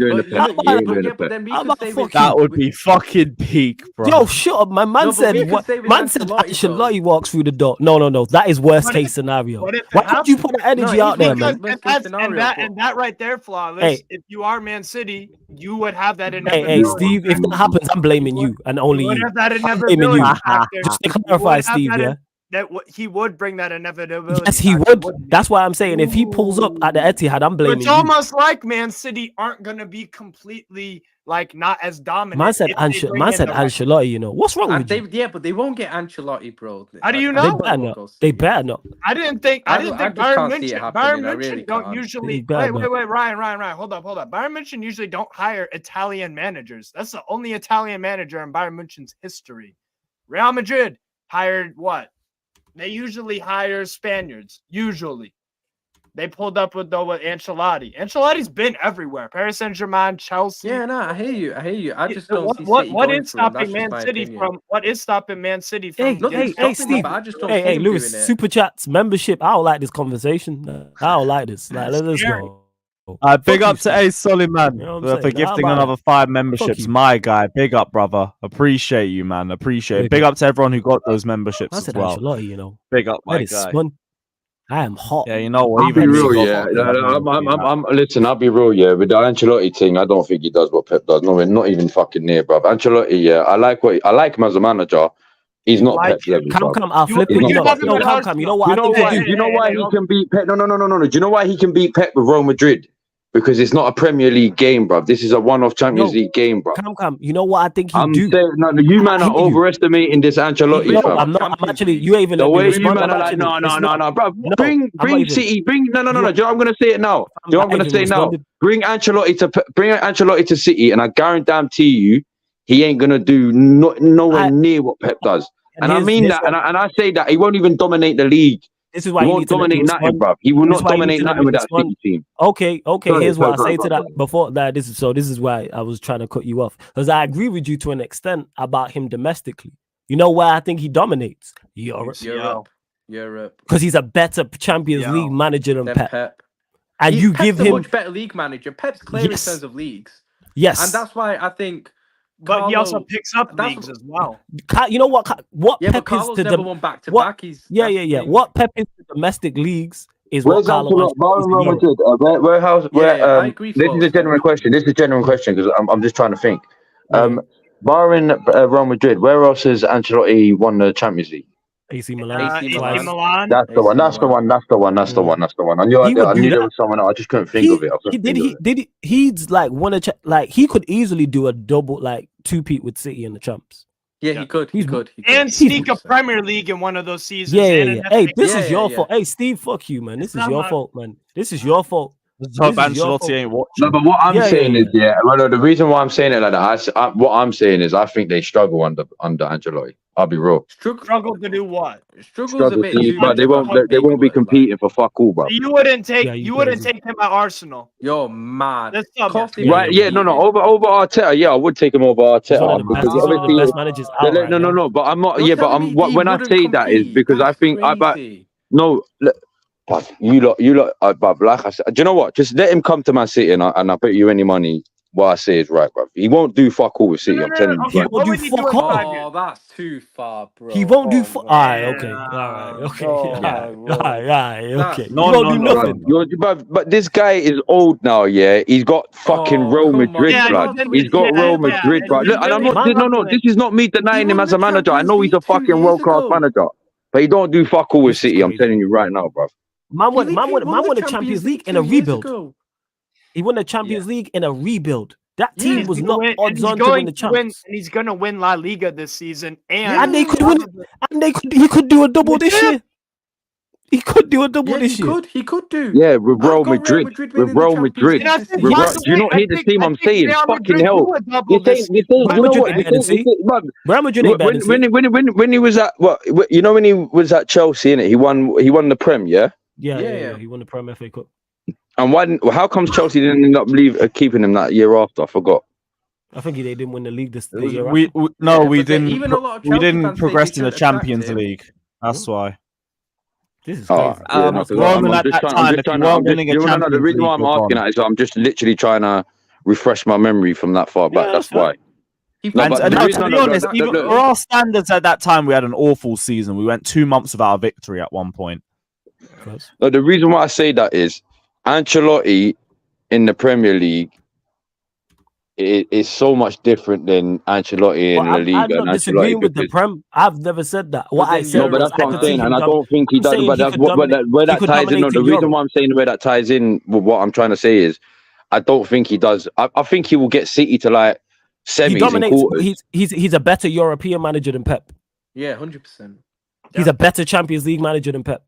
That would be fucking peak, bro. Yo, shut up, man. Man said Ancelotti walks through the door. No. That is worst case scenario. Why would you put the energy out there, man? And that right there, Flawless. If you are Man City, you would have that inevitability. Hey, Steve. If that happens, I'm blaming you and only you. Just to clarify, Steve, that he would bring that inevitability. Yes, he would. That's why I'm saying if he pulls up at the Etihad, I'm blaming It's you. almost like Man City aren't going to be completely like not as dominant. Man said Ancelotti, you know. What's wrong with you? Yeah, but they won't get Ancelotti, bro. How do you know? They better not. I didn't think Bayern Munich don't usually wait, Ryan, hold up. Bayern Munich usually don't hire Italian managers. That's the only Italian manager in Bayern Munich's history. Real Madrid hired what? They usually hire Spaniards. Usually. They pulled up with Ancelotti. Ancelotti's been everywhere. Paris Saint-Germain, Chelsea. Yeah, no, I hear you. I just don't see what is stopping Man City from Hey, Steve. Hey, Lewis, super chats, membership. I don't like this conversation. I don't like this. Like, let's go. Big up to A Soliman for gifting another 5 memberships. My guy, big up, brother. Appreciate you, man. Appreciate it. Big up to everyone who got those memberships as well. Ancelotti, you know. Big up, my guy. I am hot. Yeah, you know what? I'll be real, yeah. Listen, I'll be real, yeah. With the Ancelotti thing, I don't think he does what Pep does. No, we're not even fucking near, bro. Ancelotti, yeah. I like him as a manager. He's not Pep's level. I'll flip it. You know what? You know why he can beat Pep? No. Do you know why he can beat Pep with Real Madrid? Because it's not a Premier League game, bro. This is a one-off Champions League game, bro. You know what I think he do? You man are overestimating this Ancelotti. No, I'm not. I'm actually. You ain't even. The way you man are like, no, bro. Bring City. Do you know what I'm gonna say it now? Do you know what I'm gonna say now? Bring Ancelotti to City, and I guarantee you, he ain't gonna do nowhere near what Pep does. And I mean that, and I say that he won't even dominate the league. This is why he won't dominate nothing, bro. He will not dominate nothing with that City team. Okay. Here's what I say to that before that. This is why I was trying to cut you off, because I agree with you to an extent about him domestically. You know why I think he dominates? Europe. Because he's a better Champions League manager than Pep. And you give him a much better league manager. Pep's clear in terms of leagues. Yes, and that's why I think. But he also picks up leagues as well. You know what? Pep is the never won back to back. What Pep is the domestic leagues is what Carlo. I agree. This is a genuine question. Because I'm just trying to think. Barring Real Madrid, where else has Ancelotti won the Champions League? AC Milan. That's the one. I knew there was someone else. I just couldn't think of it. He's like he could easily do a double, like 2-peat with City in the champs. Yeah, he could. And sneak a Premier League in one of those seasons. Yeah. Hey, this is your fault. Hey, Steve, fuck you, man. This is your fault, man. This is your fault. So Ancelotti ain't watching. No, but what I'm saying is, well, the reason why I'm saying it like that, what I'm saying is, I think they struggle under Ancelotti. I'll be real. Struggle to do what? Struggle a bit. But they won't be competing for fuck all, bro. You wouldn't take him at Arsenal. Yo, man. Right? Yeah, no. Over Arteta, yeah, I would take him over Arteta because obviously best managers out right no. But I'm not. Yeah, but when I say that is because I think no. You lot. But like I said, do you know what? Just let him come to Man City, and I bet you any money what I say is right, bro. He won't do fuck all with City. I'm telling you. He Bro. won't do fuck all. Oh, that's too far, bro. He won't do. Oh, All man. right, okay, all right, okay, Oh, all my right, word. all right, That's- okay. No, he won't no, do no, nothing. But this guy is old now, yeah. He's got fucking Oh, Real come on. Madrid, Yeah, blood. he's been- He's got yeah, Real yeah, Madrid, and blood. he's Look, and I'm really not. No, no. This is not me denying him won as a the manager. I know he's a Champions League fucking 2 world years class ago. manager, but he don't do fuck all with This is City. I'm crazy. telling you right now, bro. Man won the the Champions League in a 2 years rebuild. ago. He won the Champions League in a rebuild. That team Yeah. was He's not gonna win- odds he's on to win going the to win, champs. and he's gonna win La Liga this season. Yeah. And they could win it. And he could do a double this year. He could do a double Yeah, this year. He could do. Yeah, with I've Real got Real Madrid. Madrid With winning the Real Champions Madrid. League this With season. Real, do you not hear the team I'm saying? Fucking hell. You think, Real Madrid ain't better than City. Real Madrid ain't better than City. when he was at you know when he was at Chelsea, innit? He won the Prem, yeah. Yeah. He won the Premier FA Cup. And how comes Chelsea didn't end up keeping him that year after? I forgot. I think they didn't win the league this year. We after. we Yeah, we but then didn't even a lot of we Chelsea didn't fans say progress they in the shouldn't attract Champions him. League. That's why. This is Oh, crazy. yeah, no, 'cause Roman at that time, if you weren't winning a the Champions reason why League, I'm you're asking gone. that is I'm just literally trying to refresh my memory from that far back. Yeah, That's that's fine. why. No, And, but and the no, reason to be I- honest, look, even look, for our standards at that time, we had an awful season. We went 2 months without a victory at one point. No, the reason why I say that is Ancelotti in the Premier League is so much different than Ancelotti in But La I'm Liga. not and disagreeing Ancelotti with the because- Prem. I've never said that. What But I then said No, but was that's what I I'm could see saying, him and I don't think he I'm does. saying But he that's could where dominate- that he could ties in. No, dominate the in reason Europe. why I'm saying the way that ties in with what I'm trying to say is, I don't think he does. I think he will get City to like He semis and dominates. quarters. He's a better European manager than Pep. Yeah, 100%. He's a better Champions League manager than Pep.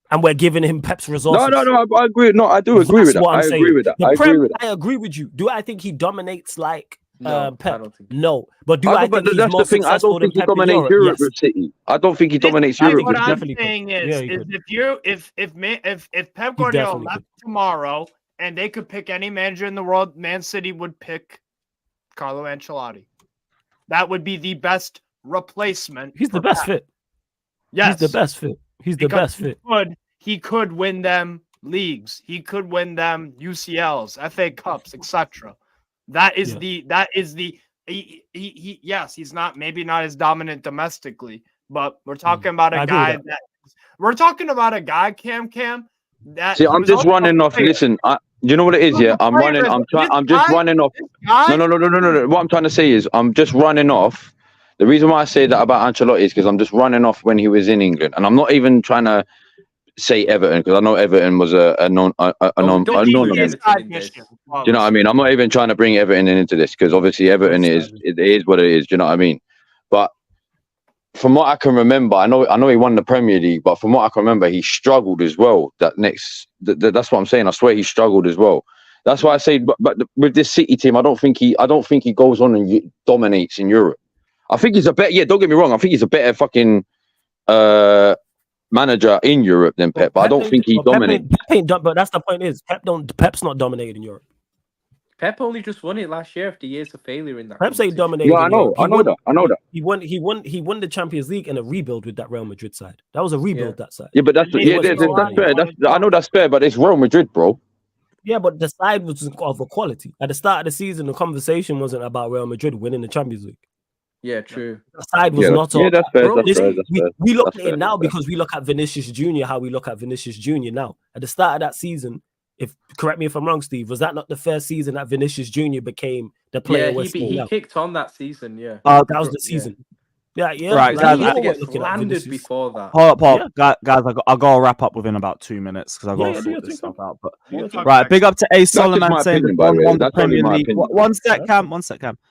And we're giving him Pep's resources. No, I agree. No, I do agree That's with that. what I'm I saying. agree with that. The I agree Prem, with that. I agree with you. Do I think he dominates like No, I Pep? don't think. No. But do I But think he's that's more the thing. I successful don't than think he Pep in dominates Europe? Europe Yes. with City. I don't think he dominates I Europe think What with he I'm City. definitely saying could. is, Yeah, he could. if Pep Guardiola definitely left could. tomorrow and they could pick any manager in the world, Man City would pick Carlo Ancelotti. That would be the best replacement. He's the for best Pep. fit. Yes, He's the best fit. He's the because best fit. He could win them leagues. He could win them UCLs, FA Cups, etc. That is the yes, he's maybe not as dominant domestically, but we're talking about I a agree with guy Cam that See, he I'm was just also a running off. player. Listen, you know what it He is, was yeah. a player. I'm just running off. This guy- No. What I'm trying to say is, I'm just running off. The reason why I say that about Ancelotti is because I'm just running off when he was in England, and I'm not even trying to say Everton because I know Everton was a non. Don't Do include you Everton in this. know what I mean? I'm not even trying to bring Everton into this because obviously Everton is what it is. Do you know what I mean? But from what I can remember, I know he won the Premier League, but from what I can remember, he struggled as well. That's what I'm saying. I swear he struggled as well. That's why I say, but with this City team, I don't think he goes on and dominates in Europe. I think he's a better. Yeah, don't get me wrong. I think he's a better fucking manager in Europe than Pep. But I don't think he dominates. But that's the point. Is Pep's not dominated in Europe. Pep only just won it last year after years of failure in that. Pep's ain't competition. dominated. Yeah, I in know. Europe. I know that. He won the Champions League in a rebuild with that Real Madrid side. That was a rebuild that side. Yeah, but that's fair. I know that's fair, but it's Real Madrid, bro. Yeah, but the side was of a quality. At the start of the season, the conversation wasn't about Real Madrid winning the Champions League. Yeah, true. The side was not. Yeah, that's fair. We look at it now because we look at Vinicius Jr. How we look at Vinicius Jr. now. At the start of that season, correct me if I'm wrong, Steve, was that not the first season that Vinicius Jr. became the player? Yeah, he kicked on that season. Yeah, that was the season. Yeah. Right, Like, guys, he used to get slandered before that. Hold up. Guys, I got to wrap up within about 2 minutes because I got to sort this stuff out. But right, big up to A Solomon saying the Don won the Premier League. One sec, Cam.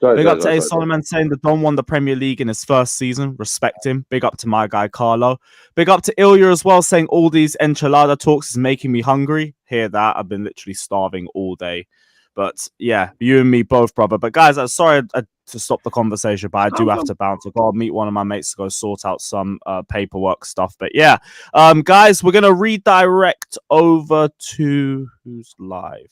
Big up to A Solomon saying the Don won the Premier League in his first season. Respect him. Big up to my guy Carlo. Big up to Ilya as well, saying all these enchilada talks is making me hungry. Hear that? I've been literally starving all day. But yeah, you and me both, brother. But guys, I'm sorry to stop the conversation, but I do have to bounce. I've got to meet one of my mates to go sort out some paperwork stuff. But yeah, guys, we're going to redirect over to who's live.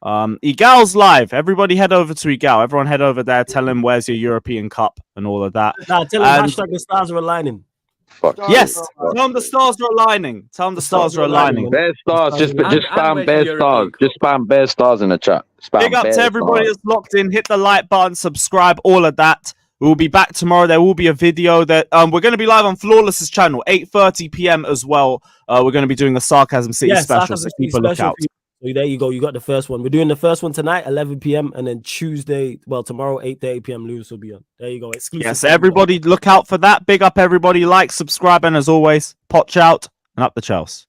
Igal's live. Everybody head over to Igal. Everyone head over there. Tell him where's your European Cup and all of that. Nah, tell him hashtag the stars are aligning. Fuck. Yes. Fuck. Tell them the stars are aligning. Tell them the stars are aligning. Bare stars. Just And spam where's bare European stars. Cup? Just spam bare stars in the chat. Spam Big up bare to everybody stars. that's locked in. Hit the like button, subscribe, all of that. We'll be back tomorrow. There will be a video that we're going to be live on Flawless's channel, 8:30 p.m. as well. We're going to be doing a Sarcasm City special, so keep a lookout. So there you go. You got the first one. We're doing the first one tonight, 11 p.m. and then tomorrow, 8:30 p.m. Lewis will be on. There you go. Exclusive. Yes, everybody look out for that. Big up everybody. Like, subscribe, and as always, potch out and up the Chelsea.